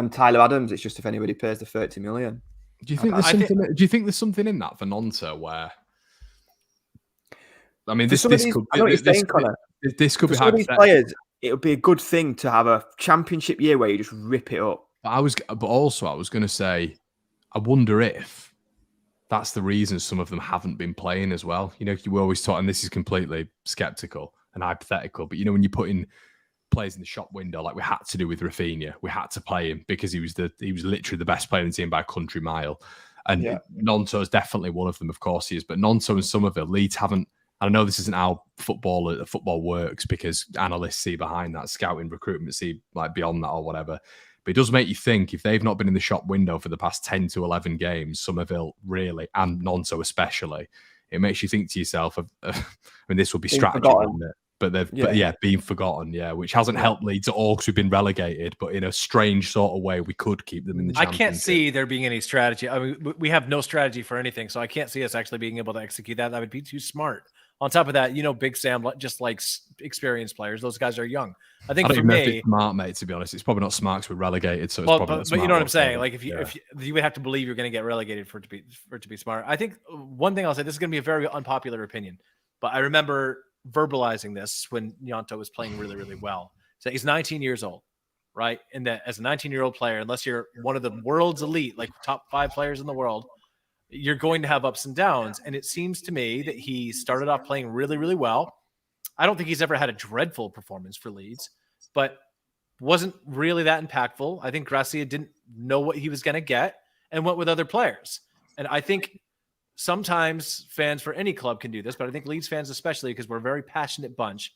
Tyler Adams, it's just if anybody pays the 30 million. Do you think there's something? Do you think there's something in that for Nonto where? I mean, this could be hypothetical. Players, it would be a good thing to have a Championship year where you just rip it up. But I was going to say, I wonder if that's the reason some of them haven't been playing as well. You know, you were always taught, and this is completely skeptical and hypothetical, but you know, when you put in players in the shop window, like we had to do with Rafinha, we had to play him because he was literally the best player in the team by a country mile. And Nonto is definitely one of them, of course he is. But Nonto and Somerville, Leeds haven't. I know this isn't how football works because analysts see behind that, scouting, recruitment, see like beyond that or whatever. But it does make you think if they've not been in the shop window for the past 10 to 11 games, Somerville really, and Nonto especially, it makes you think to yourself, I mean, this will be strategy, wouldn't it? But being forgotten, which hasn't helped Leeds at all because we've been relegated. But in a strange sort of way, we could keep them in the Championship. I can't see there being any strategy. I mean, we have no strategy for anything, so I can't see us actually being able to execute that. That would be too smart. On top of that, you know, Big Sam just likes experienced players. Those guys are young. I think for me, it's smart, mate. To be honest, it's probably not smart because we're relegated. So it's probably not smart. But you know what I'm saying? Like if you would have to believe you're going to get relegated for it to be smart. I think one thing I'll say, this is going to be a very unpopular opinion, but I remember verbalizing this when Nonto was playing really, really well. So he's 19 years old, right? And that as a 19-year-old player, unless you're one of the world's elite, like top 5 players in the world, you're going to have ups and downs. And it seems to me that he started off playing really, really well. I don't think he's ever had a dreadful performance for Leeds, but wasn't really that impactful. I think Gracia didn't know what he was going to get and went with other players. And I think sometimes fans for any club can do this, but I think Leeds fans especially, because we're a very passionate bunch,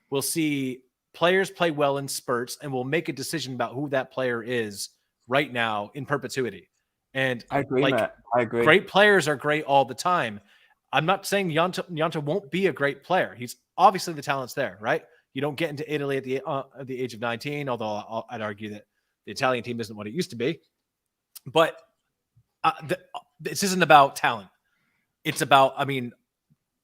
will see players play well in spurts and will make a decision about who that player is right now in perpetuity. And I agree, Matt. I agree. Great players are great all the time. I'm not saying Nonto won't be a great player. He's obviously the talent's there, right? You don't get into Italy at the age of 19, although I'd argue that the Italian team isn't what it used to be. But this isn't about talent. It's about, I mean,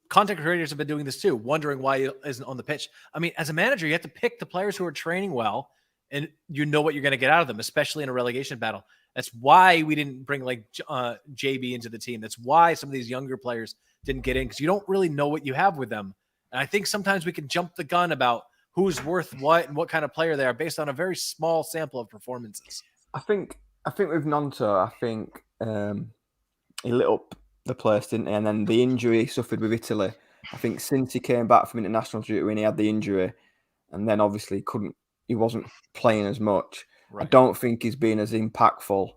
content creators have been doing this too, wondering why he isn't on the pitch. I mean, as a manager, you have to pick the players who are training well, and you know what you're going to get out of them, especially in a relegation battle. That's why we didn't bring like JB into the team. That's why some of these younger players didn't get in, because you don't really know what you have with them. And I think sometimes we can jump the gun about who's worth what and what kind of player they are based on a very small sample of performances. I think with Nonto, he lit up the place, didn't he? And then the injury he suffered with Italy. I think since he came back from international duty when he had the injury, and then obviously he wasn't playing as much. Right. I don't think he's been as impactful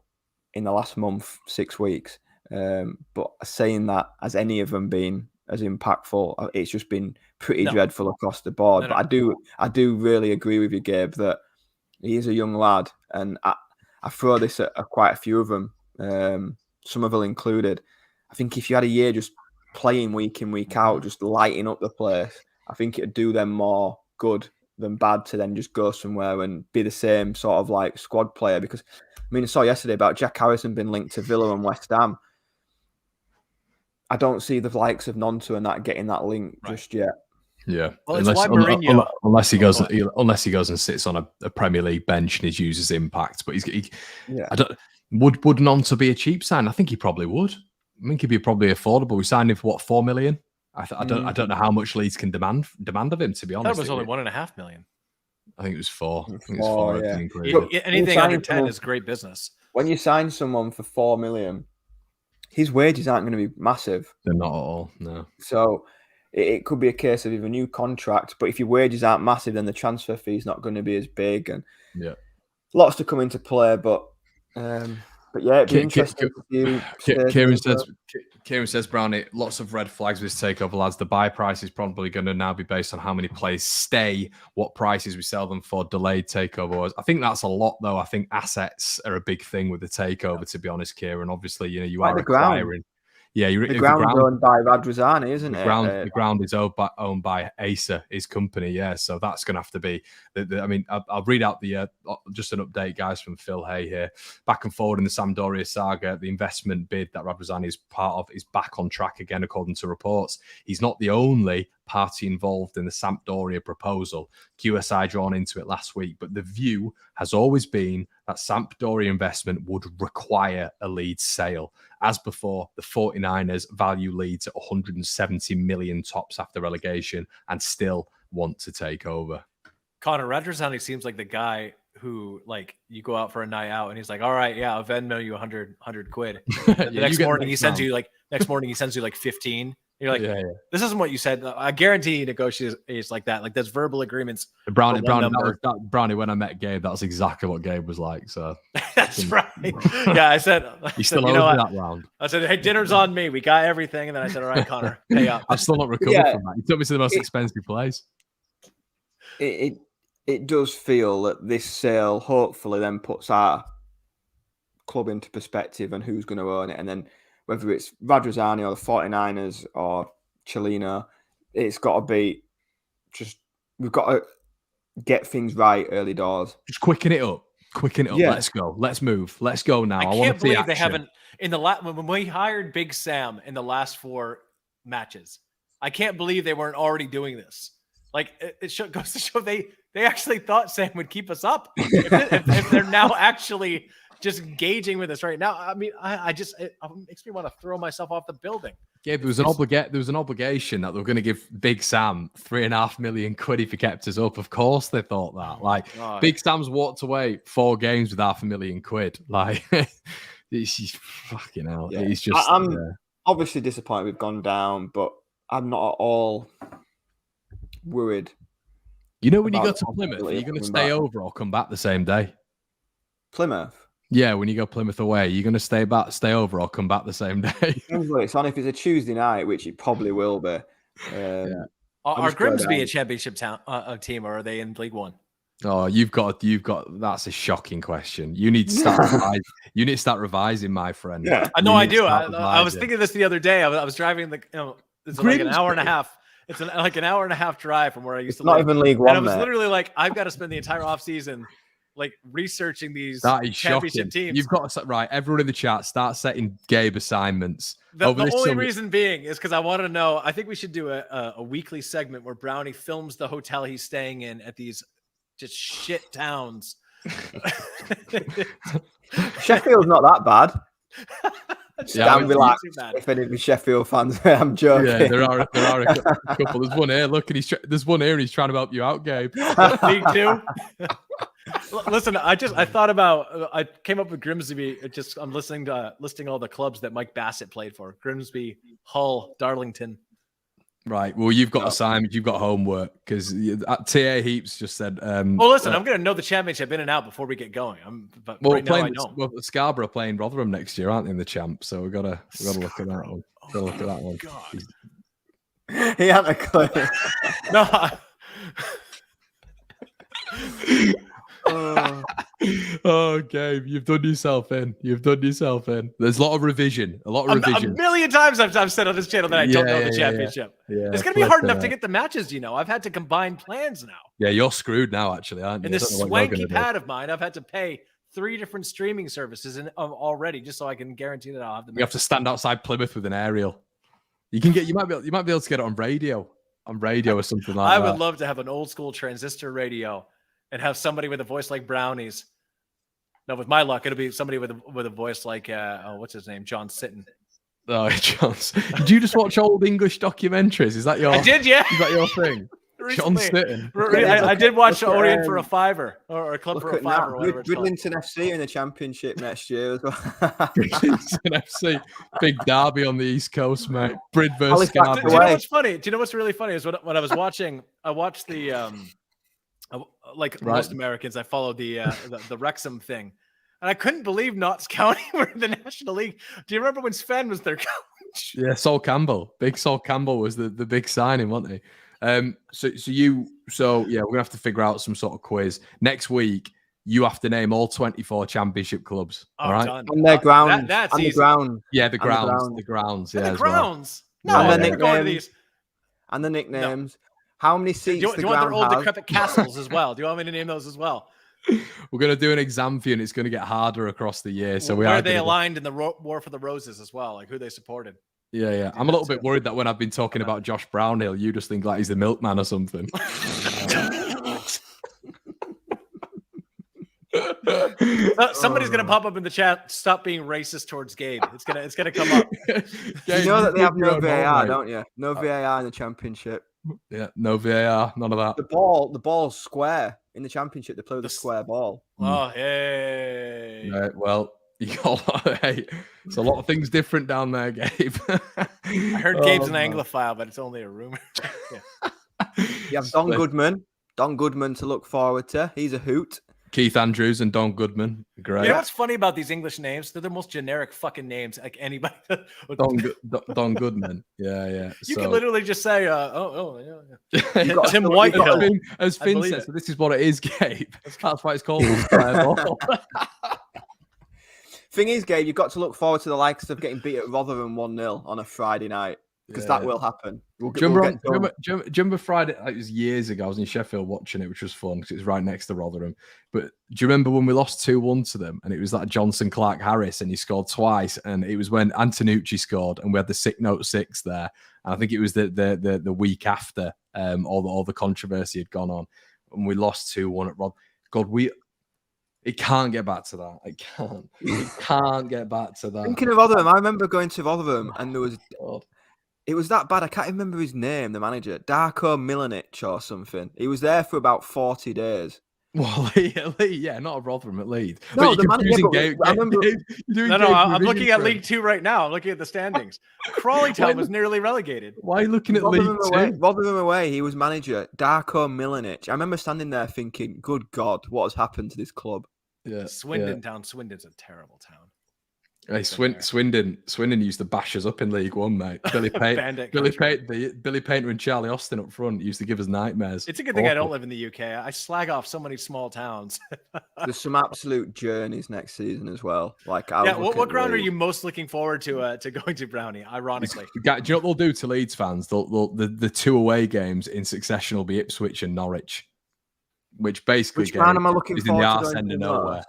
in the last month, 6 weeks. But saying that, has any of them been as impactful? It's just been pretty dreadful across the board. But I do really agree with you, Gabe, that he is a young lad, and I throw this at quite a few of them, Somerville included. I think if you had a year just playing week in, week out, just lighting up the place, I think it'd do them more good than bad to then just go somewhere and be the same sort of like squad player. Because I mean, I saw yesterday about Jack Harrison being linked to Villa and West Ham. I don't see the likes of Nonto and that getting that link just yet. Yeah, well, unless he goes and sits on a Premier League bench and he uses impact. But would Nonto be a cheap sign? I think he probably would. I think he'd be probably affordable. We signed him for what, 4 million? I don't know how much Leeds can demand of him, to be honest. That was only 1.5 million. I think it was 4. Anything under 10 is great business. When you sign someone for 4 million, his wages aren't going to be massive. They're not at all, no. So it could be a case of a new contract, but if your wages aren't massive, then the transfer fee is not going to be as big, and lots to come into play. But But yeah, it'd be interesting if you Kieran says, Brownie, lots of red flags with this takeover, lads. The buy price is probably going to now be based on how many players stay, what prices we sell them for, delayed takeovers. I think that's a lot, though. I think assets are a big thing with the takeover, to be honest, Kieran. Obviously, you are acquiring. Yeah, the ground owned by Radrazani, isn't it? The ground is owned by Acer, his company. Yeah, so that's going to have to be. I mean, I'll read out the just an update, guys, from Phil Hay here. Back and forward in the Sampdoria saga, the investment bid that Radrazani is part of is back on track again, according to reports. He's not the only party involved in the Sampdoria proposal. QSI drawn into it last week, but the view has always been that Sampdoria investment would require a Leeds sale. As before, the 49ers value Leeds at 170 million tops after relegation and still want to take over. Connor, Radrazani seems like the guy who, like, you go out for a night out and he's like, all right, yeah, I'll Venmo you 100 quid. The next morning he sends you like 15. You're like, this isn't what you said. I guarantee he negotiates like that. Like, there's verbal agreements. Brownie, when I met Gabe, that's exactly what Gabe was like. So that's right. Yeah, I said, he's still over that round. I said, hey, dinner's on me. We got everything. And then I said, all right, Connor, pay up. I'm still not recovered from that. He took me to the most expensive place. It does feel that this sale hopefully then puts our club into perspective and who's going to own it. And then whether it's Radrazani or the 49ers or Chelino, it's got to be we've got to get things right early doors. Just quicken it up. Yeah. Let's go. Let's move. Let's go now. I can't believe they haven't when we hired Big Sam in the last 4 matches. I can't believe they weren't already doing this. Like, it goes to show they actually thought Sam would keep us up. If they're now actually just engaging with us right now. I mean, it makes me want to throw myself off the building. Yeah, there was an obligation that they were going to give Big Sam 3.5 million quid if he kept us up. Of course they thought that. Like, Big Sam's walked away 4 games with £500,000 quid. Like, he's fucking hell. Yeah. He's just. I'm obviously disappointed we've gone down, but I'm not at all worried. You know, when you go to Plymouth, are you going to stay over or come back the same day? Plymouth. Yeah, when you go Plymouth away, you're going to stay over or come back the same day? It's on if it's a Tuesday night, which it probably will be. Are Grimsby a championship team, or are they in League One? Oh, you've got. That's a shocking question. You need to start revising, my friend. Yeah, I know. I do. I was thinking this the other day. I was driving it's like an hour and a half. It's like an hour and a half drive from where I used to live. Not even League One. And I was literally like, I've got to spend the entire off season like researching these championship teams. You've got to right. Everyone in the chat, start setting Gabe assignments. The only reason being is because I want to know. I think we should do a weekly segment where Brownie films the hotel he's staying in at these just shit towns. Sheffield's not that bad. I'm relaxed. If any of you Sheffield fans, I'm joking. Yeah, there are a couple. There's one here. Look, and there's one here, and he's trying to help you out, Gabe. Me too. Listen, I thought about. I came up with Grimsby. I'm listing all the clubs that Mike Bassett played for: Grimsby, Hull, Darlington. Right. Well, you've got assignment. You've got homework because TA Heaps just said. Well, listen, I'm going to know the championship in and out before we get going. Right now I don't. Scarborough playing Rotherham next year, aren't they, in the champ? So we got to look at that one. Look at that one. God. He had a clue. No. Oh, Gabe, you've done yourself in. There's a lot of revision. A million times I've said on this channel that I don't know the championship. Yeah, it's going to be hard enough to get the matches, I've had to combine plans now. Yeah, you're screwed now, actually, aren't you? In this swanky pad of mine, I've had to pay 3 different streaming services already just so I can guarantee that I'll have them. You have to stand outside Plymouth with an aerial. You might be able to get it on radio or something like that. I would love to have an old school transistor radio and have somebody with a voice like Brownie's. No, with my luck, it'll be somebody with a voice like what's his name, John Sitton. Oh, John. Did you just watch old English documentaries? Is that your? I did, yeah. Is that your thing? John Sitton. I did watch Orient for a $5 or a club for a $5 or whatever. Bridlington FC in the championship next year as well. Bridlington FC, big derby on the East Coast, mate. Brid versus Scarborough. Do you know what's funny? Do you know what's really funny is when I was watching? I watched the like most Americans, I followed the Wrexham thing. And I couldn't believe Notts County were in the National League. Do you remember when Sven was their coach? Yeah, Sol Campbell. Big Sol Campbell was the big signing, wasn't he? So we're gonna have to figure out some sort of quiz next week. You have to name all 24 championship clubs. Oh, all right, done. And their ground. That's and easy. the ground. yeah, the And the grounds, ground. the grounds, And yeah, the as well. grounds. Yeah, No, and I'm the never going to nicknames. these. And the nicknames. How many Do seats you the want their ground old has? decrepit castles as well? Do you want me to name those as well? We're gonna do an exam for you, and it's gonna get harder across the year. So Where are they aligned in the War for the Roses as well? Like who they supported? Yeah. I'm a little bit worried that when I've been talking about Josh Brownhill, you just think like he's the milkman or something. Somebody's gonna pop up in the chat. Stop being racist towards Gabe. It's gonna come up. You know that they have no Gabe, VAR, don't you? No VAR in the championship. Yeah, no VAR, none of that. The ball's square in the championship. They play with a square ball. Oh, hey. Right, well, hey, it's a lot of things different down there, Gabe. I heard Gabe's an Anglophile, but it's only a rumor. Yeah. You have Don Goodman to look forward to. He's a hoot. Keith Andrews and Don Goodman, great. You know what's funny about these English names? They're the most generic fucking names. Like anybody. Don Goodman. Yeah. You can literally just say, yeah. Tim Whitehill. As Finn said, so this is what it is, Gabe. That's why it's called Fireball. Thing is, Gabe, you've got to look forward to the likes of getting beat at Rotherham 1-0 on a Friday night. Because that will happen. Do you remember Friday? It was years ago. I was in Sheffield watching it, which was fun because it was right next to Rotherham. But do you remember when we lost 2-1 to them? And it was that Johnson Clark Harris, and he scored twice. And it was when Antonucci scored, and we had the sick note 6 there. And I think it was the week after all the controversy had gone on, and we lost 2-1 at Rotherham. God, it can't get back to that. It can't get back to that. Thinking of Rotherham, I remember going to Rotherham, and there was. God. It was that bad. I can't remember his name, the manager. Darko Milanic or something. He was there for about 40 days. Well, yeah, not at Rotherham, at Leeds. No, the manager. I remember. I'm looking at League 2 right now. I'm looking at the standings. Crawley Town was nearly relegated. Why are you looking at League 2? Rotherham away, he was manager. Darko Milanic. I remember standing there thinking, good God, what has happened to this club? Yeah, Swindon Town. Swindon's a terrible town. Hey, Swindon used to bash us up in League One, mate. Billy Painter and Charlie Austin up front used to give us nightmares. It's a good thing I don't live in the UK. I slag off so many small towns. There's some absolute journeys next season as well. Like, what ground are you most looking forward to going to, Brownie? Ironically, do you know what they'll do to Leeds fans? The 2 away games in succession will be Ipswich and Norwich, which basically Which round am I looking is in the forward arse end of nowhere.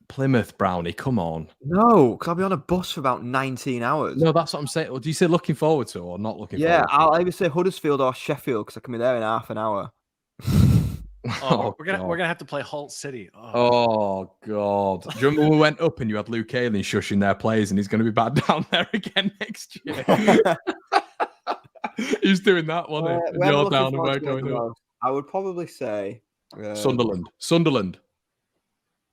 Plymouth, Brownie, come on. No, because I'll be on a bus for about 19 hours. No, that's what I'm saying. Well, do you say looking forward to or not looking forward to? I'll either say Huddersfield or Sheffield because I can be there in half an hour. We're gonna have to play Hull City. Oh God! Do you remember when we went up and you had Luke Ayling shushing their players, and he's going to be back down there again next year? He's doing that, wasn't he? And you're down and we're going up. I would probably say Sunderland.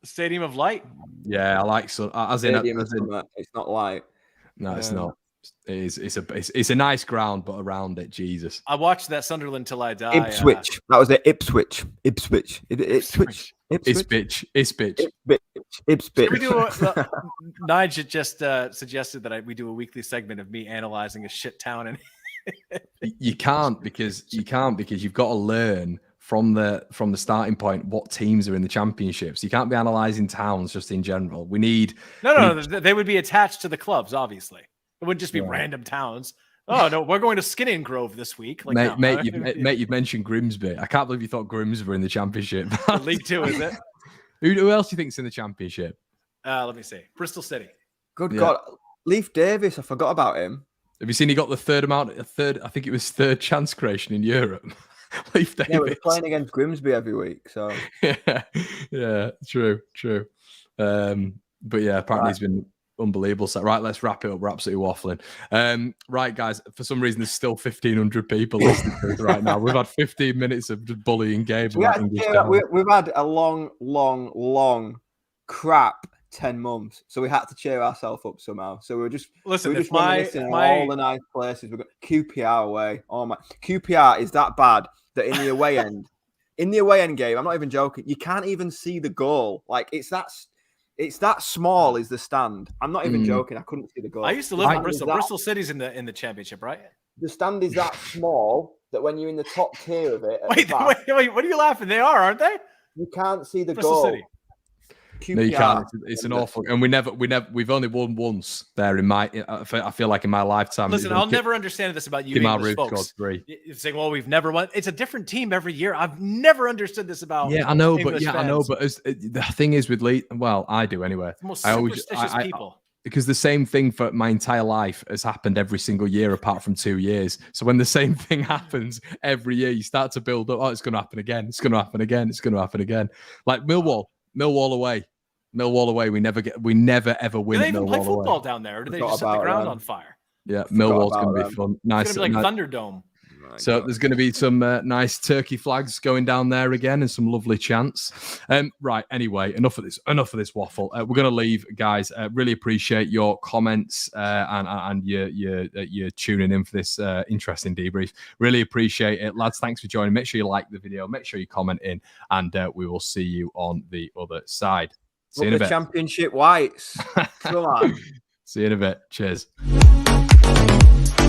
Stadium of Light. Yeah, I like Stadium of Light. It's not light. No, it's not. It's a nice ground, but around it, Jesus. I watched that Sunderland till I die. Ipswich. That was it. Ipswich. Ipswich. Nigel just suggested that we do a weekly segment of me analyzing a shit town, and you can't because you've got to learn from the starting point what teams are in the championships. You can't be analysing towns just in general. We need they would be attached to the clubs, obviously. It wouldn't just be random towns. Oh no, we're going to Skinning Grove this week. Like, mate, you've mentioned Grimsby. I can't believe you thought Grimsby were in the championship. League 2, is it? Who else do you think's in the championship? Let me see. Bristol City. Good God, Leif Davis. I forgot about him. Have you seen he got the third chance creation in Europe? Leif Davis. Yeah, we're playing against Grimsby every week, so yeah, true. But yeah, apparently he's been unbelievable. So right, let's wrap it up. We're absolutely waffling. Right, guys. For some reason, there's still 1,500 people listening to us right now. We've had 15 minutes of just bullying Gabe. We've had a long crap 10 months, so we had to cheer ourselves up somehow. So we were just all the nice places. We've got QPR away. Oh my, QPR is that bad that in the away end in the away end game, I'm not even joking. You can't even see the goal. Like it's that small is the stand. I'm not even joking. I couldn't see the goal. I used to live in Bristol. Bristol City's in the championship, right? The stand is that small that when you're in the top tier of it, wait, what are you laughing? They are, aren't they? You can't see the Bristol goal. City. No, you can't. It's an awful, and we've only won once there in my. I feel like in my lifetime. Listen, I'll never understand this about you English folks. You're saying, "Well, we've never won." It's a different team every year. I've never understood this about. Yeah, I know, English but fans. I know, but the thing is with Leeds, well, I do anyway. The most superstitious people. Because the same thing for my entire life has happened every single year apart from 2 years. So when the same thing happens every year, you start to build up. Oh, it's going to happen again. It's going to happen again. It's going to happen again. Like Millwall away. We never ever win. Do they even play Millwall football away. down there, or do they just set the ground on fire? Yeah, Millwall's going to be fun. Nice. It's going to be like Thunderdome. So there's going to be some nice turkey flags going down there again and some lovely chants. Right. Anyway, enough of this waffle. We're going to leave, guys. Really appreciate your comments and your tuning in for this interesting debrief. Really appreciate it, lads. Thanks for joining. Make sure you like the video. Make sure you comment in, and we will see you on the other side. See you in a bit. Championship whites. Come on. See you in a bit. Cheers.